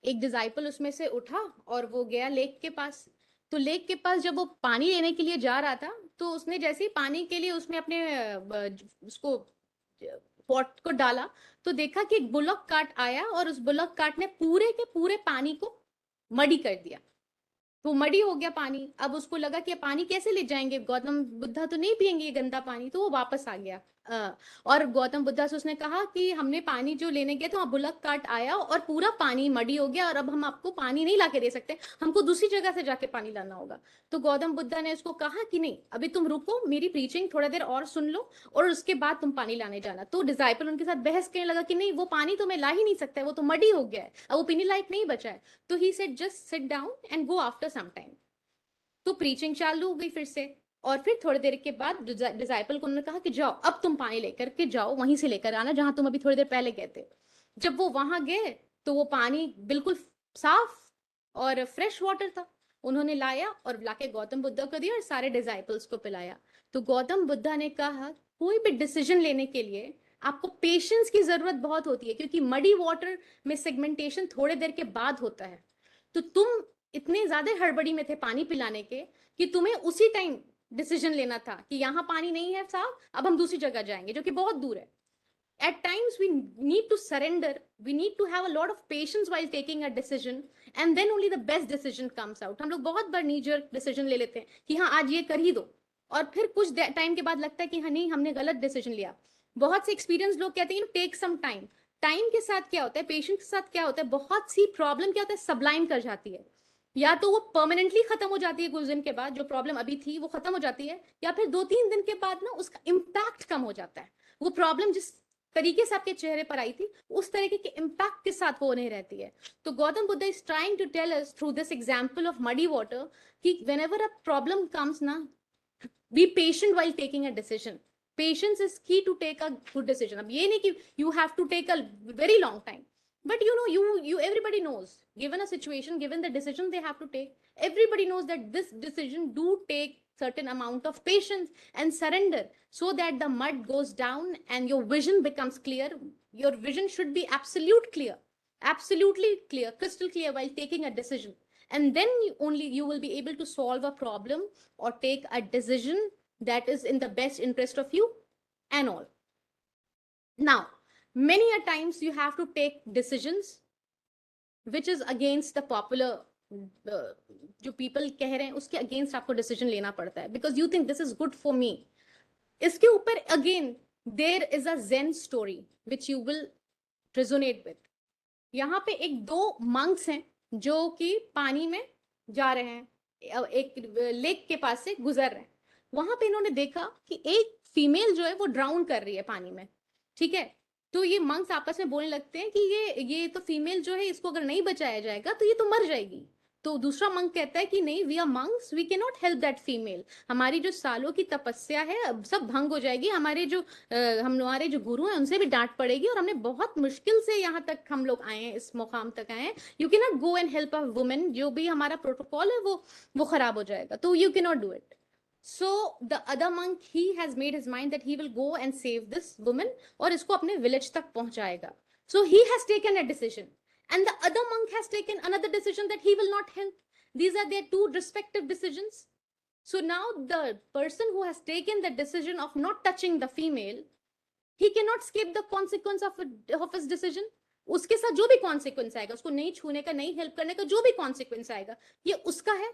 एक डिसाइपल उसमें से उठा और वो गया लेक के पास। तो लेक के पास जब वो पानी लेने के लिए जा रहा था तो उसने जैसे ही पानी के लिए उसमें अपने उसको पॉट को डाला तो देखा कि एक बुलक कार्ट आया और उस बुलक कार्ट ने पूरे के पूरे पानी को मडी कर दिया। तो मडी हो गया पानी। अब उसको लगा कि ये पानी कैसे ले जाएंगे, गौतम बुद्धा तो नहीं पियेंगे ये गंदा पानी, तो वो वापस आ गया। और गौतम बुद्धा से उसने कहा कि हमने पानी जो लेने गए तो वहां बुलक कार्ट आया और पूरा पानी मडी हो गया, और अब हम आपको पानी नहीं लाके दे सकते, हमको दूसरी जगह से जाके पानी लाना होगा। तो गौतम बुद्धा ने उसको कहा कि नहीं, अभी तुम रुको, मेरी प्रीचिंग थोड़ा देर और सुन लो, और उसके बाद तुम पानी लाने जाना। तो डिसाइपल उनके साथ बहस करने लगा कि नहीं, वो पानी तो मैं ला ही नहीं सकता, वो तो मडी हो गया है, अब वो पीने लायक नहीं बचा है। तो he said just sit down and go after some time. तो प्रीचिंग चालू हो गई फिर से, और फिर थोड़ी देर के बाद डिसाइपल को उन्होंने कहा कि जाओ अब तुम पानी लेकर के जाओ, वहीं से लेकर आना जहां तुम अभी थोड़ी देर पहले गए थे। जब वो वहां गए तो वो पानी बिल्कुल साफ और फ्रेश वाटर था। उन्होंने लाया और लाके गौतम बुद्धा को दिया और सारे डिसाइपल्स को पिलाया। तो गौतम बुद्धा ने कहा कोई भी डिसीजन लेने के लिए आपको पेशेंस की जरूरत बहुत होती है, क्योंकि मडी वाटर में सेगमेंटेशन थोड़े देर के बाद होता है। तो तुम इतने ज्यादा हड़बड़ी में थे पानी पिलाने के कि तुम्हें उसी टाइम डिसीजन लेना था कि यहाँ पानी नहीं है साहब, अब हम दूसरी जगह जाएंगे जो कि बहुत दूर है। At times we need to surrender, we need to have a lot of patience while taking a decision, and then only the best decision comes out. हम लोग बहुत बार knee jerk decision ले लेते हैं कि हाँ आज ये कर ही दो, और फिर कुछ टाइम के बाद लगता है कि हाँ नहीं, हमने गलत डिसीजन लिया। बहुत से एक्सपीरियंस लोग कहते हैं टेक सम टाइम। टाइम के साथ क्या होता है, पेशेंस के साथ क्या होता है, बहुत सी प्रॉब्लम क्या होता है, सबलाइम कर जाती है। या तो वो परमानेंटली खत्म हो जाती है कुछ दिन के बाद, जो प्रॉब्लम अभी थी वो खत्म हो जाती है, या फिर 2-3 दिन के बाद ना उसका इम्पैक्ट कम हो जाता है। वो प्रॉब्लम जिस तरीके से आपके चेहरे पर आई थी उस तरीके के इम्पैक्ट के साथ वो नहीं रहती है। तो Gautam Buddha is trying to tell us through this example of muddy water कि व्हेनेवर अ प्रॉब्लम कम्स ना, be patient while taking a decision. Patience is key to take a good decision. अब ये नहीं कि you have to take a very long time, but you everybody knows, given a situation, given the decision they have to take, everybody knows that this decision do take certain amount of patience and surrender, so that the mud goes down and your vision becomes clear. Your vision should be absolutely clear, crystal clear while taking a decision, and then only you will be able to solve a problem or take a decision that is in the best interest of you and all. Now, many a times you have to take decisions which is against the popular जो पीपल कह रहे हैं उसके अगेंस्ट आपको डिसीजन लेना पड़ता है, because you think this is good for me. इसके ऊपर again there is a Zen story which you will resonate with. यहाँ पे एक दो मंक्स हैं जो कि पानी में जा रहे हैं, एक लेक के पास से गुजर रहे हैं। वहां पे इन्होंने देखा कि एक फीमेल जो है वो ड्राउन कर रही है पानी में, ठीक है। तो ये मंक्स आपस में बोलने लगते हैं कि ये तो फीमेल जो है, इसको अगर नहीं बचाया जाएगा तो ये तो मर जाएगी। तो दूसरा मंक कहता है कि नहीं, we are monks, we can not help that female, हमारी जो सालों की तपस्या है अब सब भंग हो जाएगी, हमारे जो हमारे जो गुरु हैं उनसे भी डांट पड़ेगी, और हमने बहुत मुश्किल से यहाँ तक हम लोग आए हैं, इस मुकाम तक आए हैं। You can not go and help a women, जो भी हमारा प्रोटोकॉल है वो खराब हो जाएगा, तो you can not do it. So the other monk, he has made his mind that he will go and save this woman और इसको अपने village तक पहुंचाएगा। So he has taken a decision, and the other monk has taken another decision that he will not help. These are their two respective decisions. So now the person who has taken the decision of not touching the female, he cannot skip the consequence of his decision. उसके साथ जो भी consequence आएगा, उसको नहीं छूने का, नहीं help करने का जो भी consequence आएगा, ये उसका है।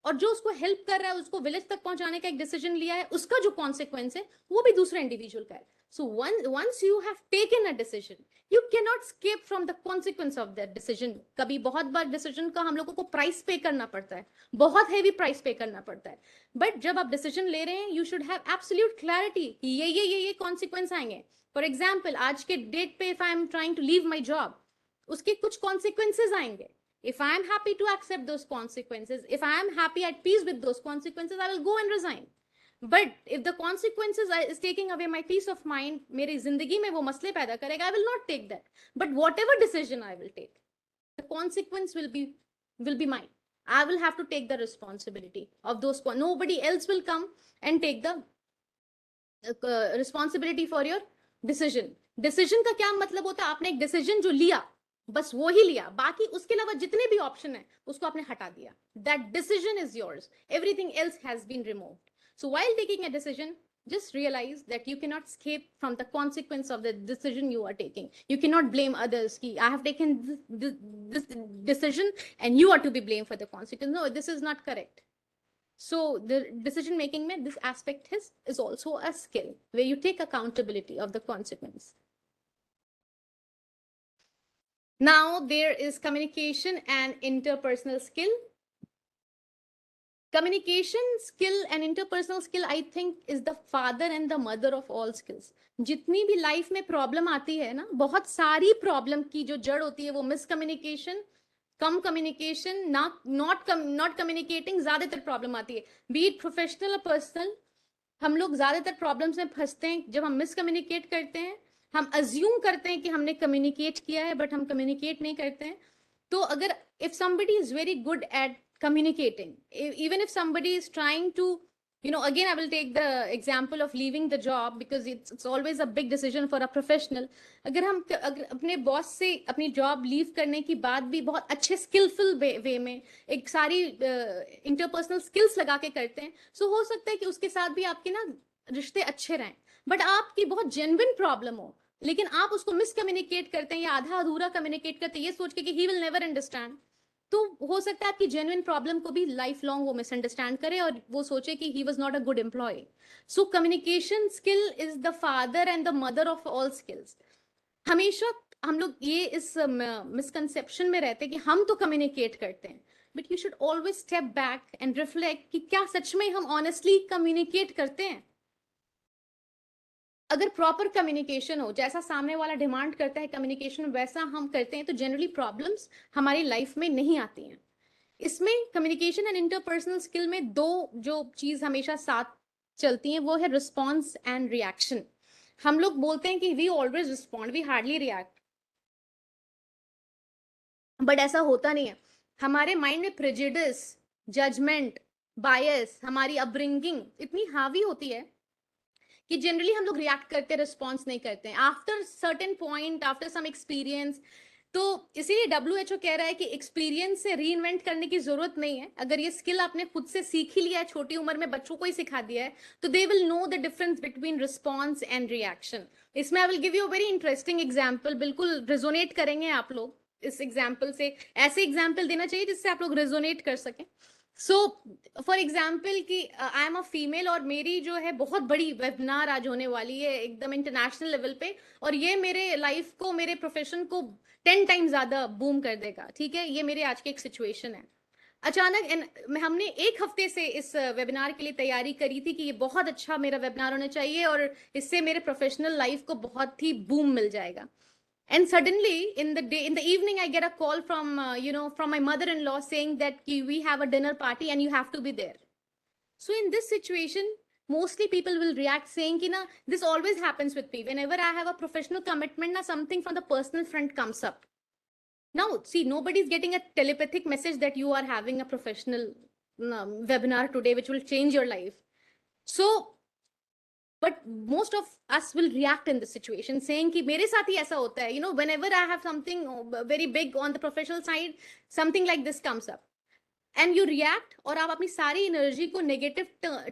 और जो उसको हेल्प कर रहा है, उसको विलेज तक पहुंचाने का एक डिसीजन लिया है, उसका जो कॉन्सिक्वेंस है वो भी दूसरा इंडिविजुअल का है। So once you have taken a decision, you can not escape from the consequence of that decision. कभी बहुत बार डिसीजन का हम लोगों को प्राइस पे करना पड़ता है, बहुत हैवी प्राइस पे करना पड़ता है, बट जब आप डिसीजन ले रहे हैं you should have absolute clarity कि ये कॉन्सिक्वेंस आएंगे। फॉर एग्जाम्पल, आज के डेट पे if I am trying to leave my job, उसके कुछ कॉन्सिक्वेंसेज आएंगे। If I am happy to accept those consequences, if I am happy at peace with those consequences, I will go and resign. But if the consequences is taking away my peace of mind, मेरी जिंदगी में वो मसले पैदा करेगा, I will not take that. But whatever decision I will take, the consequence will be mine. I will have to take the responsibility of those. Nobody else will come and take the responsibility for your decision. Decision का क्या मतलब होता है? आपने एक decision जो लिया, बस वो ही लिया, बाकी उसके अलावा जितने भी ऑप्शन है उसको आपने हटा दिया। That decision is yours, everything else has been removed. So while taking a decision, just realize that you cannot escape from the consequence of the decision you are taking. You cannot blame others. I have taken this decision and you are to be blamed for the consequence. No, this is not correct. So the decision making mein, this aspect is also a skill where you take accountability of the consequence. Now there is communication and interpersonal skill. Communication skill and interpersonal skill, I think, is the father and the mother of all skills. जितनी भी लाइफ में प्रॉब्लम आती है ना, बहुत सारी प्रॉब्लम की जो जड़ होती है वो miscommunication, come communication, not communicating, ज्यादातर प्रॉब्लम आती है, बी इट प्रोफेशनल और पर्सनल. हम लोग ज्यादातर प्रॉब्लम्स में फंसते हैं जब हम मिसकम्युनिकेट करते हैं. हम अज्यूम करते हैं कि हमने कम्युनिकेट किया है, बट हम कम्युनिकेट नहीं करते हैं. तो अगर if somebody is very good at communicating, even if somebody is trying to, again I will take the example of leaving the job because it's always a big decision for a professional. अगर अपने बॉस से अपनी जॉब लीव करने की बाद भी बहुत अच्छे स्किलफुल वे में एक सारी इंटरपर्सनल स्किल्स लगा के करते हैं, सो हो सकता है कि उसके साथ भी आपके ना रिश्ते अच्छे रहें. बट आपकी बहुत जेन्युइन प्रॉब्लम हो, लेकिन आप उसको मिसकम्युनिकेट करते हैं या आधा अधूरा कम्युनिकेट करते हैं, ये सोच के कि ही विल नेवर अंडरस्टैंड. तो हो सकता है आपकी जेन्युइन प्रॉब्लम को भी लाइफ लॉन्ग वो मिसअंडरस्टैंड करे और वो सोचे कि he was not a good employee. So communication skill is the father and the mother of all skills. हमेशा हम लोग ये इस मिसकंसेप्शन में रहते हैं कि हम तो कम्युनिकेट करते हैं, but you should always step back and reflect कि क्या सच में हम ऑनेस्टली कम्युनिकेट करते हैं. अगर प्रॉपर कम्युनिकेशन हो, जैसा सामने वाला डिमांड करता है कम्युनिकेशन वैसा हम करते हैं, तो जनरली प्रॉब्लम्स हमारी लाइफ में नहीं आती हैं. इसमें कम्युनिकेशन एंड इंटरपर्सनल स्किल में दो जो चीज हमेशा साथ चलती हैं वो है रिस्पॉन्स एंड रिएक्शन. हम लोग बोलते हैं कि we always respond, we hardly react, but ऐसा होता नहीं है. हमारे माइंड में प्रेजुडिस, जजमेंट, बायस, हमारी अपब्रिंगिंग इतनी हावी होती है कि जनरली हम लोग रिएक्ट करते हैं, रिस्पॉन्स नहीं करते हैं after certain point, after some experience. तो इसीलिए WHO कह रहा है कि एक्सपीरियंस से रीइन्वेंट करने की जरूरत नहीं है. अगर ये स्किल आपने खुद से सीख ही लिया है, छोटी उम्र में बच्चों को ही सिखा दिया है, तो they will know the difference between response and reaction. इसमें I will give you a very interesting example. बिल्कुल रिजोनेट करेंगे आप लोग इस एग्जाम्पल से. ऐसे एग्जाम्पल देना चाहिए जिससे आप लोग रिजोनेट कर सकें. सो फॉर एग्जाम्पल कि आई एम अ फीमेल और मेरी जो है बहुत बड़ी वेबिनार आज होने वाली है एकदम इंटरनेशनल लेवल पे, और ये मेरे लाइफ को, मेरे प्रोफेशन को 10 टाइम ज्यादा बूम कर देगा. ठीक है, ये मेरे आज की एक सिचुएशन है. अचानक हमने एक हफ्ते से इस वेबिनार के लिए तैयारी करी थी कि ये बहुत अच्छा मेरा वेबिनार होना चाहिए और इससे मेरे प्रोफेशनल लाइफ को बहुत ही बूम मिल जाएगा. And suddenly in the evening I get a call from from my mother-in-law saying that we have a dinner party and you have to be there. So in this situation mostly people will react saying ki na, this always happens with me whenever I have a professional commitment, na something from the personal front comes up. Now see, nobody is getting a telepathic message that you are having a professional webinar today which will change your life. So but most of us will react in this situation saying कि मेरे साथ ही ऐसा होता है, whenever I have something very big on the professional side, something like this comes up and you react और आप अपनी सारी एनर्जी को नेगेटिव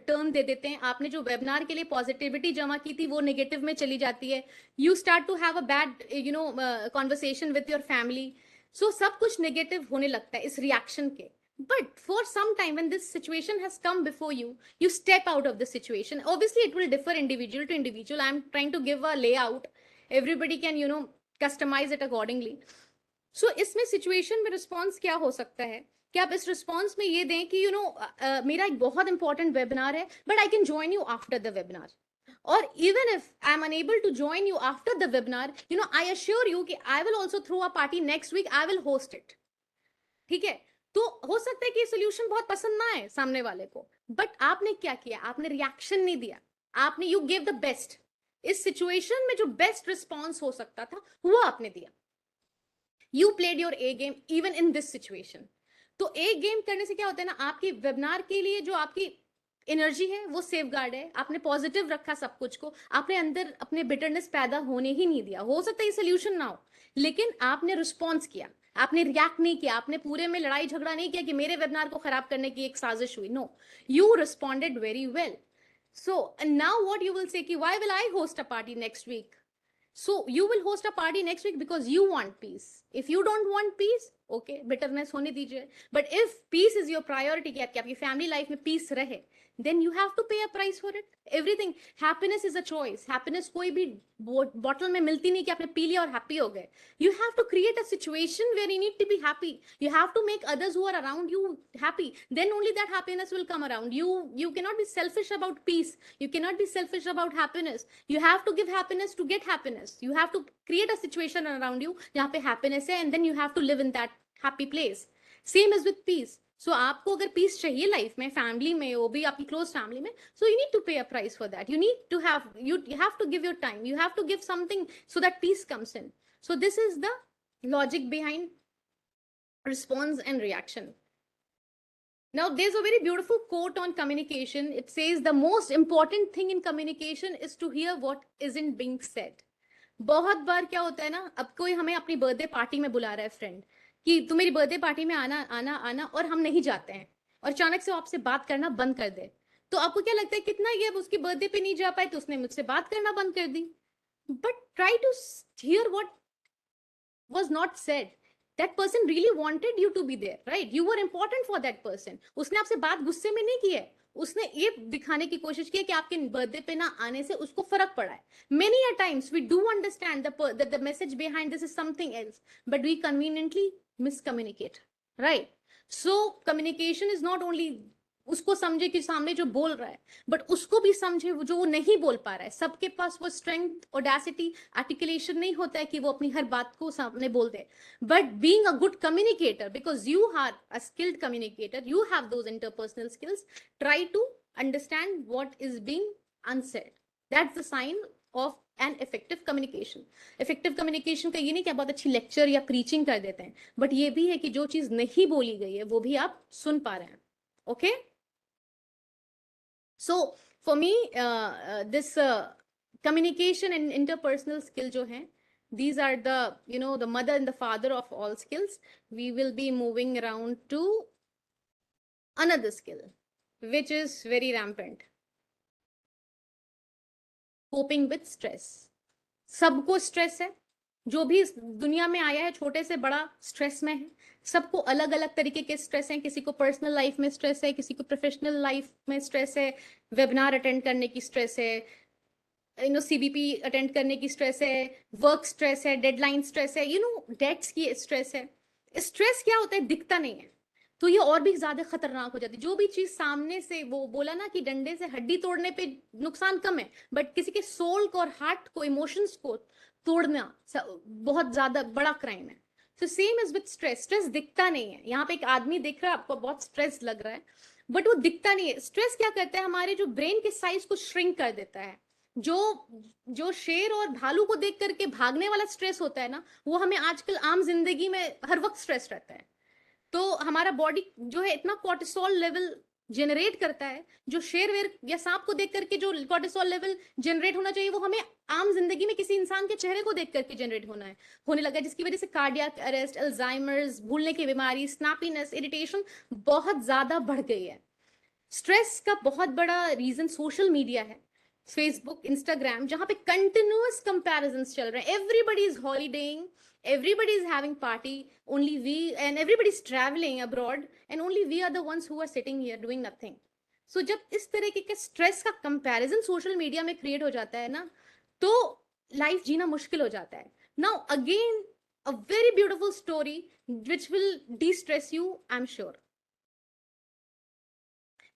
टर्न दे देते हैं. आपने जो वेबिनार के लिए पॉजिटिविटी जमा की थी वो नेगेटिव में चली जाती है. You start to have a bad conversation with your family. So सब कुछ नेगेटिव होने लगता है इस रिएक्शन के. But for some time when this situation has come before you, you step out of the situation. Obviously it will differ individual to individual. I'm trying to give a layout. Everybody can customize it accordingly. So इसमें situation में response क्या हो सकता है कि आप इस response में ये दें कि मेरा एक बहुत important webinar है, but I can join you after the webinar. Or even if I'm unable to join you after the webinar, I assure you कि I will also throw a party next week. I will host it. ठीक है, तो हो सकता है कि सोल्यूशन बहुत पसंद ना आए सामने वाले को, बट आपने क्या किया, आपने रिएक्शन नहीं दिया, आपने यू गिव द बेस्ट. इस सिचुएशन में जो बेस्ट रिस्पॉन्स हो सकता था वो आपने दिया. You played your A game even in this situation. तो ए गेम करने से क्या होता है ना, आपकी वेबिनार के लिए जो आपकी एनर्जी है वो सेफ गार्ड है. आपने पॉजिटिव रखा सब कुछ को, आपने अंदर अपने बिटरनेस पैदा होने ही नहीं दिया. हो सकता है ये सोल्यूशन ना हो, लेकिन आपने रिस्पॉन्स किया, आपने रिएक्ट नहीं किया, आपने पूरे में लड़ाई झगड़ा नहीं किया कि मेरे वेबिनार को खराब करने की एक साजिश हुई. No, you responded very well. So, and now what you will say ki, why will I host a party next week? So you will host a party next week because you want peace. If you don't want peace, okay, bitterness होने दीजिए. But if peace is your priority, कि आपकी family life में peace रहे, then you have to pay a price for it. Everything, happiness is a choice. Happiness कोई भी bottle में मिलती नहीं कि आपने पी लिया और happy हो गए. You have to create a situation where you need to be happy. You have to make others who are around you happy. Then only that happiness will come around. You cannot be selfish about peace. You cannot be selfish about happiness. You have to give happiness to get happiness. You have to create a situation around you जहाँ पे happiness है, and then you have to live in that happy place. Same as with peace. So आपको अगर peace चाहिए life में, family में, वो भी आपकी close family में, so you need to pay a price for that. You need to have, you have to give your time. You have to give something so that peace comes in. So this is the logic behind response and reaction. Now, there's a very beautiful quote on communication. It says the most important thing in communication is to hear what isn't being said. बहुत बार क्या होता है ना, अब कोई हमें अपनी बर्थडे पार्टी में बुला रहा है फ्रेंड कि तू मेरी बर्थडे पार्टी में आना आना आना, और हम नहीं जाते हैं और अचानक से वो आपसे बात करना बंद कर दे, तो आपको क्या लगता है कितना ये अब उसकी बर्थडे पे नहीं जा पाए तो उसने मुझसे बात करना बंद कर दी. But try to hear what was not said. That person really wanted you to be there, right? You were important for that person. उसने आपसे बात गुस्से में नहीं की है, उसने ये दिखाने की कोशिश की है कि आपके बर्थडे पे ना आने से उसको फर्क पड़ा है. Many a times we do understand that the message behind this is something else, but we conveniently miscommunicate, right? So communication is not only उसको समझे कि सामने जो बोल रहा है, बट उसको भी समझे जो वो नहीं बोल पा रहा है. सबके पास वो स्ट्रेंथ, ऑडेसिटी, आर्टिकुलेशन नहीं होता है कि वो अपनी हर बात को सामने बोल दे. But being a good communicator, because you are a skilled communicator, you have those interpersonal skills, try to understand what is being unsaid. That's the sign of an effective communication. Effective communication का ये नहीं कि आप बहुत अच्छी लेक्चर या प्रीचिंग कर देते हैं, बट ये भी है कि जो चीज नहीं बोली गई है वो भी आप सुन पा रहे हैं. Okay So for me, this communication and interpersonal skill जो हैं, these are the, you know, the mother and the father of all skills. We will be moving around to another skill, which is very rampant. Coping with stress. सबको stress है, जो भी इस दुनिया में आया है छोटे से बड़ा स्ट्रेस में है. सबको अलग अलग तरीके के स्ट्रेस हैं. किसी को पर्सनल लाइफ में स्ट्रेस है, किसी को प्रोफेशनल लाइफ में स्ट्रेस है, वेबिनार अटेंड करने की स्ट्रेस है, सीबीपी अटेंड करने की स्ट्रेस है, वर्क स्ट्रेस है, डेडलाइन स्ट्रेस है, डेट्स की स्ट्रेस है. स्ट्रेस क्या होता है, दिखता नहीं है, तो ये और भी ज्यादा खतरनाक हो जाती है. जो भी चीज सामने से, वो बोला ना कि डंडे से हड्डी तोड़ने पे नुकसान कम है, बट किसी के सोल को और हार्ट को, इमोशंस को तोड़ना बहुत ज्यादा बड़ा क्राइम है. So same is with stress. Stress दिखता नहीं है. यहाँ पे एक आदमी दिख रहा है, आपको बहुत स्ट्रेस लग रहा है, बट वो दिखता नहीं है. स्ट्रेस क्या करता है, हमारे जो ब्रेन के साइज को श्रिंक कर देता है. जो शेर और भालू को देख करके भागने वाला स्ट्रेस होता है ना, वो हमें आजकल आम जिंदगी में हर वक्त स्ट्रेस रहता है. तो हमारा बॉडी जो है इतना कॉर्टिसोल लेवल जनरेट करता है, जो शेर वेर या सांप को देख करके जो कॉर्टिसोल लेवल जनरेट होना चाहिए, वो हमें आम जिंदगी में किसी इंसान के चेहरे को देख करके जनरेट होने लगा, जिसकी वजह से कार्डियक अरेस्ट, अल्जाइमर्स, भूलने की बीमारी, स्नैपीनेस, इरिटेशन बहुत ज्यादा बढ़ गई है. स्ट्रेस का बहुत बड़ा रीजन सोशल मीडिया है, फेसबुक, इंस्टाग्राम, जहां पे कंटिन्यूअस कंपैरिजंस चल रहे हैं. Everybody is holidaying, everybody is having party, only we, and everybody is traveling abroad, and only we are the ones who are sitting here doing nothing. So जब इस तरह के स्ट्रेस का कंपैरिजन सोशल मीडिया में क्रिएट हो जाता है ना, तो लाइफ जीना मुश्किल हो जाता है. Now again a very beautiful story which will de-stress you, I'm sure.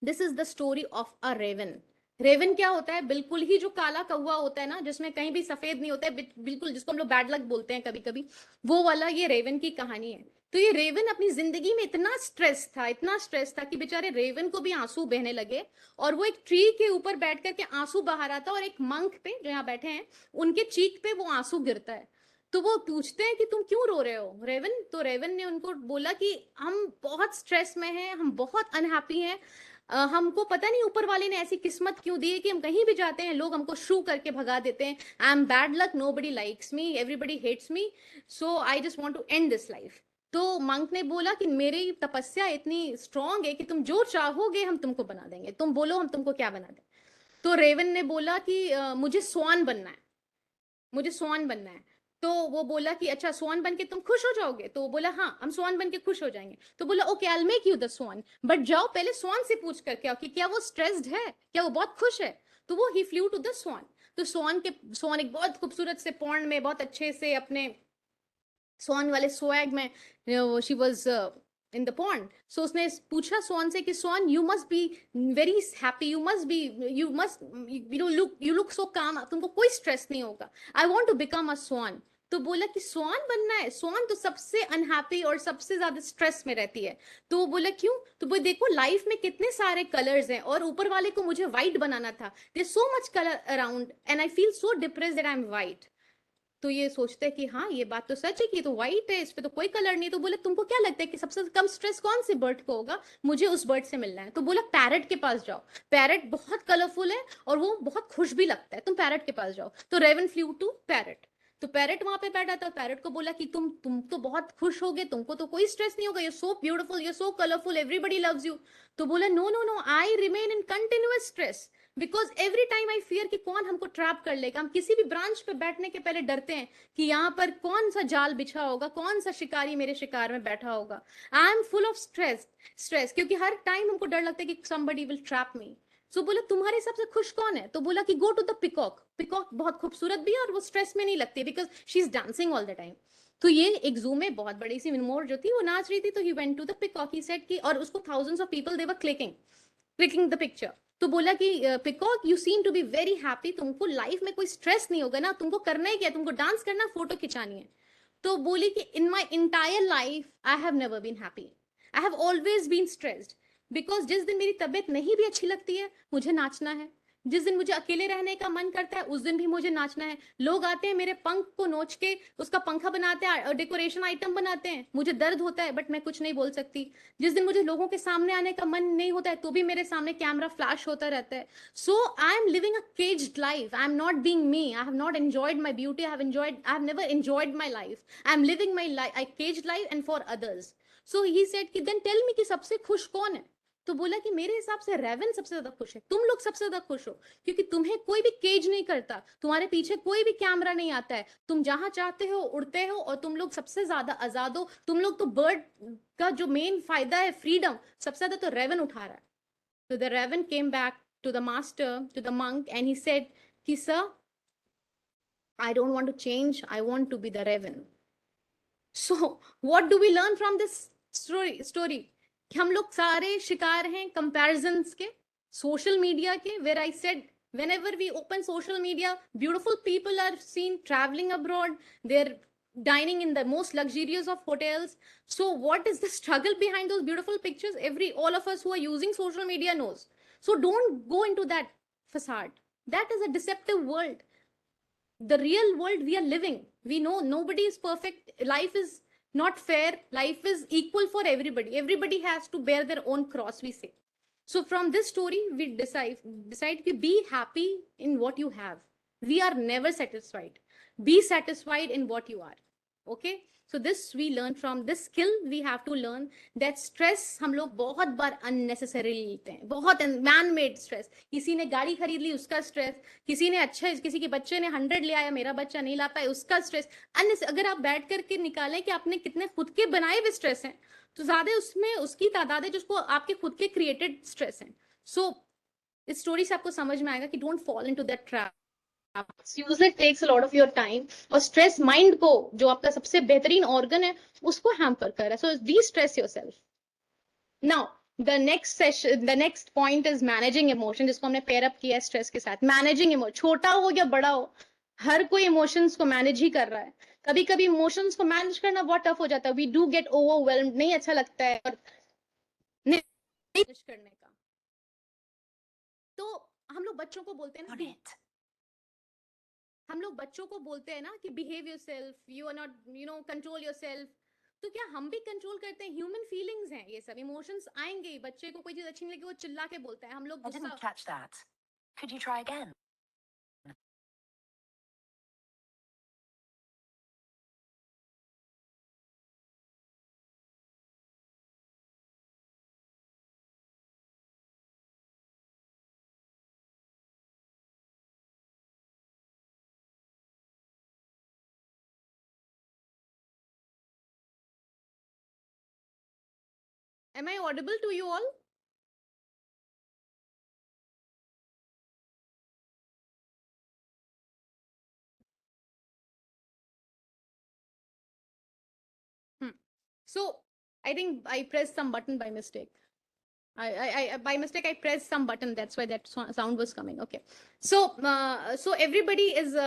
This is the story of a raven. Raven क्या होता है, बिल्कुल ही जो काला कौवा होता है ना, जिसमें कहीं भी सफेद नहीं होता है, बिल्कुल जिसको हम लोग बैड लक बोलते हैं कभी कभी, वो वाला ये रेवन की कहानी है. तो ये रेवन अपनी जिंदगी में इतना स्ट्रेस था कि बेचारे रेवन को भी आंसू बहने लगे, और वो एक ट्री के ऊपर बैठ करके आंसू बहा रहा था, और एक मंक पे जो यहाँ बैठे हैं उनके चीक पे वो आंसू गिरता है. तो वो पूछते हैं कि तुम क्यों रो रहे हो रेवन. तो रेवन ने उनको बोला कि हम बहुत स्ट्रेस में हैं, हम बहुत अनहैप्पी हैं, हमको पता नहीं ऊपर वाले ने ऐसी किस्मत क्यों दी है कि हम कहीं भी जाते हैं लोग हमको शू करके भगा देते हैं. I am bad luck, nobody likes me, everybody hates me, so I just want to end this life. तो मंक ने बोला कि मेरी तपस्या इतनी स्ट्रांग है कि तुम जो चाहोगे हम तुमको बना देंगे, तुम बोलो हम तुमको क्या बना दें. तो रेवन ने बोला कि मुझे स्वान बनना है, मुझे स्वान बनना है। तो वो बोला कि अच्छा स्वान बन के तुम खुश हो जाओगे? तो वो बोला हाँ हम स्वान बन के खुश हो जाएंगे। तो बोला okay I will make you the swan, but जाओ पहले स्वान से पूछ करके आओ कि क्या वो स्ट्रेस्ड है, क्या वो बहुत खुश है। तो वो ही फ्लू टू द स्वान। तो स्वान एक बहुत खूबसूरत से पॉन्ड में बहुत अच्छे से अपने स्वान वाले स्वैग में, she was in the pond. So उसने पूछा स्वान से कि swan you must be very happy, you must you look so calm, तुमको कोई स्ट्रेस नहीं होगा, I want to become a swan. तो बोला कि स्वान बनना है? स्वान तो सबसे अनहैप्पी और सबसे ज्यादा स्ट्रेस में रहती है। तो वो बोला क्यों? तो बोले देखो लाइफ में कितने सारे कलर्स हैं और ऊपर वाले को मुझे व्हाइट बनाना था, there so much colour around and I feel so depressed that I am white. तो ये सोचते हैं कि हाँ ये बात तो सच है कि ये तो व्हाइट है, इस पे तो कोई कलर नहीं। तो बोले तुमको क्या लगता है कि सबसे कम स्ट्रेस कौन से बर्ड को होगा? मुझे उस बर्ड से मिलना है। तो बोला पैरट के पास जाओ, पैरट बहुत कलरफुल है और वो बहुत खुश भी लगता है, तुम पैरट के पास जाओ। तो रेवन फ्लू टू पैरट। तो पैरट वहां पे बैठा था, पैरट को बोला कि तुम तो बहुत खुश होगे, तुमको तो कोई स्ट्रेस नहीं होगा, you so beautiful, you so colourful, everybody loves you. तो बोला no no no, I remain in continuous stress because every time I fear कि कौन हमको ट्रैप कर लेगा। हम किसी भी ब्रांच पे बैठने के पहले डरते हैं कि यहाँ पर कौन सा जाल बिछा होगा, कौन सा शिकारी मेरे शिकार में बैठा होगा। I am full of stress क्योंकि हर टाइम हमको डर लगता है कि somebody will trap me। सो बोला तुम्हारे हिसाब से खुश कौन है? तो बोला कि go to the peacock, peacock बहुत खूबसूरत भी है और वो स्ट्रेस में नहीं लगती because she is dancing all the time. तो ये एक जू में बहुत बड़ी सी मोर जो थी वो नाच रही थी, तो he went to the peacock, he said कि, और उसको thousands of people they were clicking the picture. तो बोला कि peacock you seem to be very happy, तुमको लाइफ में कोई स्ट्रेस नहीं होगा ना, तुमको करना है क्या, तुमको डांस करना, फोटो खिंचानी है। तो बोली कि in my entire life I have never been happy, I have always been stressed. Because जिस दिन मेरी तबीयत नहीं भी अच्छी लगती है मुझे नाचना है, जिस दिन मुझे अकेले रहने का मन करता है उस दिन भी मुझे नाचना है। लोग आते हैं मेरे पंख को नोच के उसका पंखा बनाते हैं, डेकोरेशन आइटम बनाते हैं, मुझे दर्द होता है बट मैं कुछ नहीं बोल सकती। जिस दिन मुझे लोगों के सामने आने का मन नहीं होता है तो भी मेरे सामने कैमरा फ्लैश होता रहता है। So I am living a caged life, I am not being me, I have not enjoyed my beauty, I have never enjoyed my life, I am living my life I caged life and for others. So he said कि देन टेल मी कि सबसे खुश कौन है? तो बोला कि मेरे हिसाब से रेवन सबसे ज्यादा खुश है, तुम लोग सबसे ज्यादा खुश हो क्योंकि तुम्हें कोई भी केज नहीं करता, तुम्हारे पीछे कोई भी कैमरा नहीं आता है, तुम जहां चाहते हो उड़ते हो और तुम लोग सबसे ज्यादा आजाद हो। तुम लोग तो बर्ड का जो मेन फायदा है फ्रीडम, सबसे ज्यादा तो रेवन उठा रहा है। तो the raven came back to the master, to the monk and he said कि sir I don't want to change, I want to be the raven. So what do we learn from this story? कि हम लोग सारे शिकार हैं कंपैरिजंस के, सोशल मीडिया के, where I said whenever we open social media beautiful people are seen traveling abroad, they're dining in the most luxurious of hotels. So what is the struggle behind those beautiful pictures? All of us who are using social media knows. So don't go into that facade, that is a deceptive world. The real world we are living, we know nobody is perfect, life is not fair, life is equal for everybody, everybody has to bear their own cross, we say. So from this story we decide to be happy in what you have, we are never satisfied, be satisfied in what you are, okay? So this we learn from this skill, we have to learn that stress हम लोग बहुत बार unnecessarily लेते हैं, बहुत man made stress, किसी ने गाड़ी खरीद ली उसका स्ट्रेस, किसी ने अच्छा किसी के बच्चे ने 100 ले आया मेरा बच्चा नहीं ला पाया उसका स्ट्रेस। अन्य अगर आप बैठ करके निकालें कि आपने कितने खुद के बनाए हुए स्ट्रेस हैं तो ज्यादा उसमें उसकी तादाद है जिसको आपके खुद के क्रिएटेड स्ट्रेस हैं। सो इस स्टोरी से आपको समझ में आएगा कि don't fall into that trap, usually takes a lot of your time, और स्ट्रेस माइंड को जो आपका सबसे बेहतरीन ऑर्गन है उसको हैम्पर कर रहा है। So destress yourself. Now the next point is managing emotion, जिसको हमने पेयर अप किया है स्ट्रेस के साथ। मैनेजिंग इमोशन, छोटा हो या बड़ा हो, हर कोई इमोशंस को मैनेज ही कर रहा है। कभी कभी इमोशंस को मैनेज करना बहुत टफ हो जाता है, वी डू गेट ओवरवेल्म्ड, नहीं अच्छा लगता है और नहीं मैनेज करने का। तो हम लोग बच्चों को बोलते हैं ना, हम लोग बच्चों को बोलते हैं ना कि behave yourself, you are not control yourself. तो क्या हम भी कंट्रोल करते हैं? ह्यूमन फीलिंग्स हैं ये सब, इमोशंस आएंगे, बच्चे को कोई चीज अच्छी नहीं लगी वो चिल्ला के बोलता है, हम लोग गुस्सा Am I audible to you all? Hmm. So I think I pressed some button by mistake. By mistake I pressed some button. That's why that sound was coming. Okay. So everybody is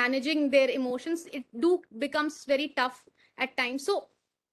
managing their emotions. It do becomes very tough at times. So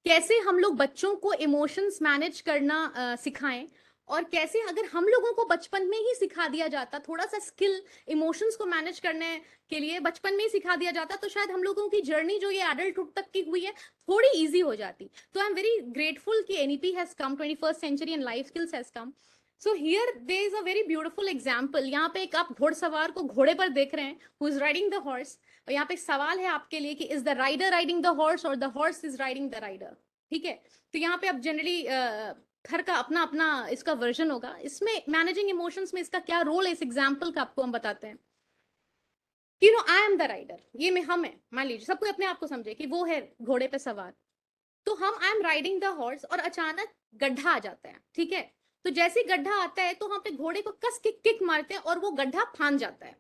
कैसे हम लोग बच्चों को इमोशंस मैनेज करना सिखाएं, और कैसे अगर हम लोगों को बचपन में ही सिखा दिया जाता थोड़ा सा स्किल इमोशंस को मैनेज करने के लिए बचपन में ही सिखा दिया जाता, तो शायद हम लोगों की जर्नी जो ये एडल्टहुड तक की हुई है थोड़ी इजी हो जाती. तो आई एम वेरी ग्रेटफुल कि NEP has come, 21st century and life skills has come. So here there is a very beautiful example. यहाँ पे एक आप घोड़सवार को घोड़े पर देख रहे हैं, who is riding the horse. और यहाँ पे सवाल है आपके लिए कि is the rider riding the horse और the horse is riding the rider. ठीक है. तो यहाँ पे अब जनरली हर का अपना अपना इसका वर्जन होगा. इसमें मैनेजिंग इमोशंस में इसका क्या रोल है, इस एग्जाम्पल का आपको हम बताते हैं. You know I am the rider, ये में हम है, मान लीजिए सबको अपने आप को समझे कि वो है घोड़े पे सवार. तो हम I am riding the horse और अचानक गड्ढा आ जाता है. ठीक है. तो जैसे गड्ढा आता है तो हम अपने घोड़े को कस के किक मारते हैं और वो गड्ढा फान जाता है.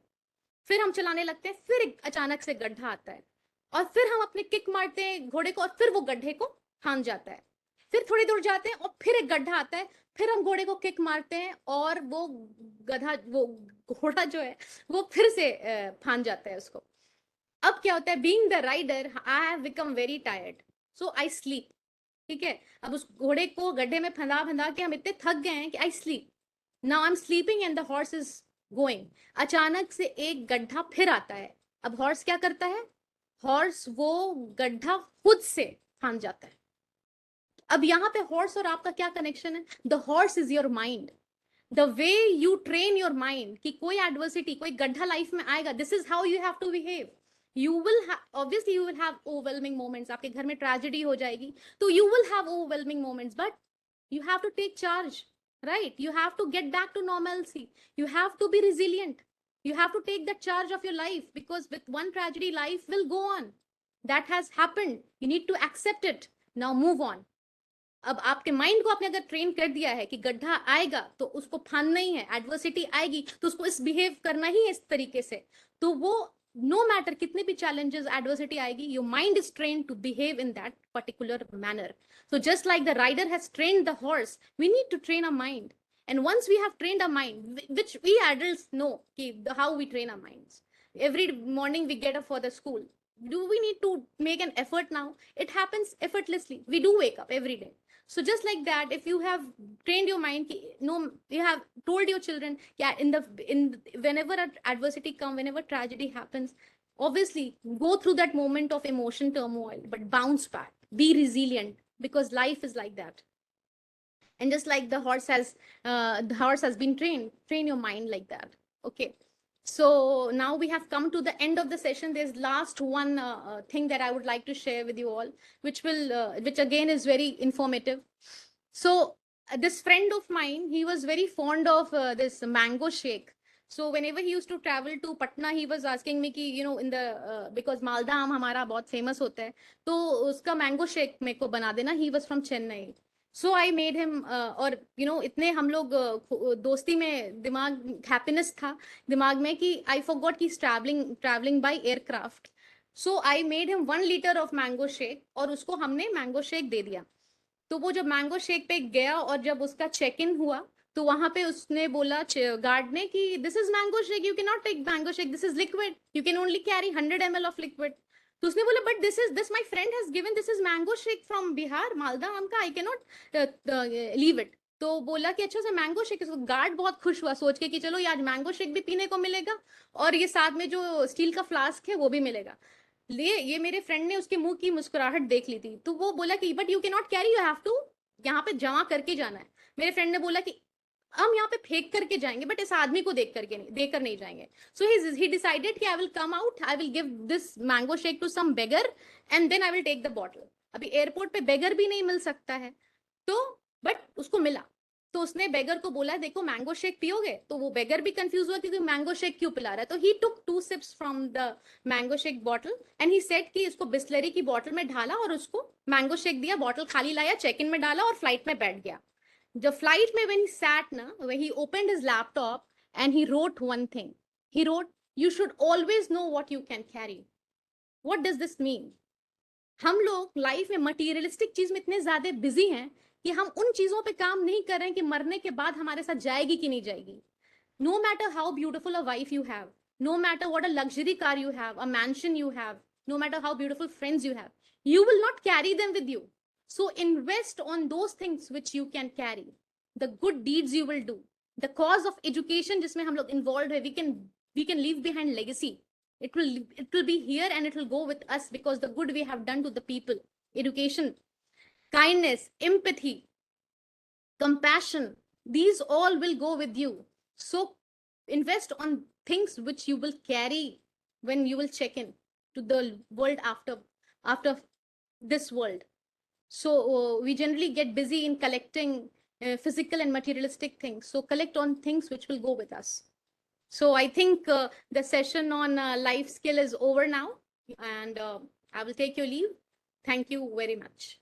फिर हम चलाने लगते हैं, फिर अचानक से गड्ढा आता है और फिर हम अपने किक मारते हैं घोड़े को और फिर वो गड्ढे को फान जाता है. फिर थोड़ी दूर जाते हैं और फिर एक गड्ढा आता है, फिर हम घोड़े को किक मारते हैं और वो घोड़ा जो है वो फिर से फान जाता है उसको. अब क्या होता है, being the rider I have become very tired, so I sleep. ठीक है. अब उस घोड़े को गड्ढे में फंदा फंदा के हम इतने थक गए हैं कि I sleep. Now I am sleeping and the horse is going. अचानक से एक गड्ढा फिर आता है. अब हॉर्स क्या करता है, हॉर्स वो गड्ढा खुद से फांद जाता है. अब यहाँ पे हॉर्स और आपका क्या कनेक्शन है, the horse is your mind. The way you train your mind कि कोई एडवर्सिटी कोई गड्ढा लाइफ में आएगा, this is how you have to behave. You will obviously you will have overwhelming moments. आपके घर में ट्रेजेडी हो जाएगी तो you will have overwhelming moments, but you have to take charge, right? You have to get back to normalcy. You have to be resilient. You have to take the charge of your life, because with one tragedy life will go on. That has happened. You need to accept it. Now move on. अब आपके माइंड को आपने अगर ट्रेन कर दिया है कि गड्ढा आएगा तो उसको फानना ही है, एडवर्सिटी आएगी तो उसको इस बिहेव करना ही है इस तरीके से, तो वो नो मैटर कितने भी चैलेंजेस एडवर्सिटी आएगी, your mind is train to behave in that particular manner. So just like the rider has trained the horse, we need to train our mind. And once we have trained our mind, which we adults know how we train our minds. Every morning we get up for the school. Do we need to make an effort now? It happens effortlessly. We do wake up every day. So just like that, if you have trained your mind, no, you have told your children, yeah, whenever adversity comes, whenever tragedy happens, obviously go through that moment of emotion turmoil, but bounce back, be resilient, because life is like that. And just like the horse has been train your mind like that. Okay. So now we have come to the end of the session. There's last one thing that I would like to share with you all, which again is very informative. So this friend of mine, he was very fond of this mango shake. So whenever he used to travel to Patna, he was asking me कि in the because मालदा आम हमारा बहुत famous होता है, तो उसका mango shake मेरे को बना देना. He was from Chennai. So I made him और इतने हम लोग दोस्ती में दिमाग happiness था दिमाग में कि I forgot कि traveling by aircraft. So I made him 1 liter of mango shake और उसको हमने mango shake दे दिया. तो वो जब मैंगो शेक पे गया और जब उसका चेक इन हुआ तो वहां पे उसने बोला गार्ड ने कि this is mango shake, you can not take mango shake, this is liquid, you can only carry 100 ml of liquid. तो उसने बोला but this my friend has given, this is mango shake from Bihar Malda आम का, I can not leave it. तो बोला कि अच्छा से मैंगो शेक. गार्ड बहुत खुश हुआ सोच के कि चलो आज मैंगो शेक भी पीने को मिलेगा और ये साथ में जो स्टील का फ्लास्क है वो भी मिलेगा. ये मेरे फ्रेंड ने उसके मुंह की मुस्कुराहट देख ली थी, तो वो बोला कि but you can not carry, you have to यहाँ पे जमा करके जाना है. मेरे फ्रेंड ने बोला कि हम यहाँ पे फेंक करके जाएंगे बट इस आदमी को देकर नहीं जाएंगे. सो ही डिसाइडेड कि I will come out, I will give this mango shake to some beggar and then I will take the bottle. अभी एयरपोर्ट पे बेगर भी नहीं मिल सकता है तो बट उसको मिला. तो उसने बेगर को बोला देखो मैंगो शेक पियोगे, तो वो बेगर भी कंफ्यूज हुआ क्योंकि मैंगो शेक क्यों पिला रहा है। तो he took 2 sips from the mango shake bottle and he said कि इसको बिस्लरी की बॉटल में ढाला और उसको मैंगो शेक दिया, बॉटल खाली लाया, चेक इन में डाला और फ्लाइट में बैठ गया। The flight में when he sat na, when he opened his laptop and he wrote one thing. He wrote, "You should always know what you can carry." What does this mean? हम लोग लाइफ में मटीरियलिस्टिक चीज में इतने ज्यादा बिजी हैं कि हम उन चीजों पे काम नहीं कर रहे हैं कि मरने के बाद हमारे साथ जाएगी कि नहीं जाएगी। No matter how beautiful a wife you have, no matter what a luxury car you have, a mansion you have, no matter how beautiful friends you have, you will not carry them with you. So invest on those things which you can carry. The good deeds you will do. The cause of education जिसमें हम लोग involved है, we can leave behind legacy. It will be here and it will go with us because the good we have done to the people. Education, kindness, empathy, compassion, these all will go with you. So invest on things which you will carry when you will check in to the world after this world. So we generally get busy in collecting physical and materialistic things. So collect on things which will go with us. So I think the session on life skill is over now, and I will take your leave. Thank you very much.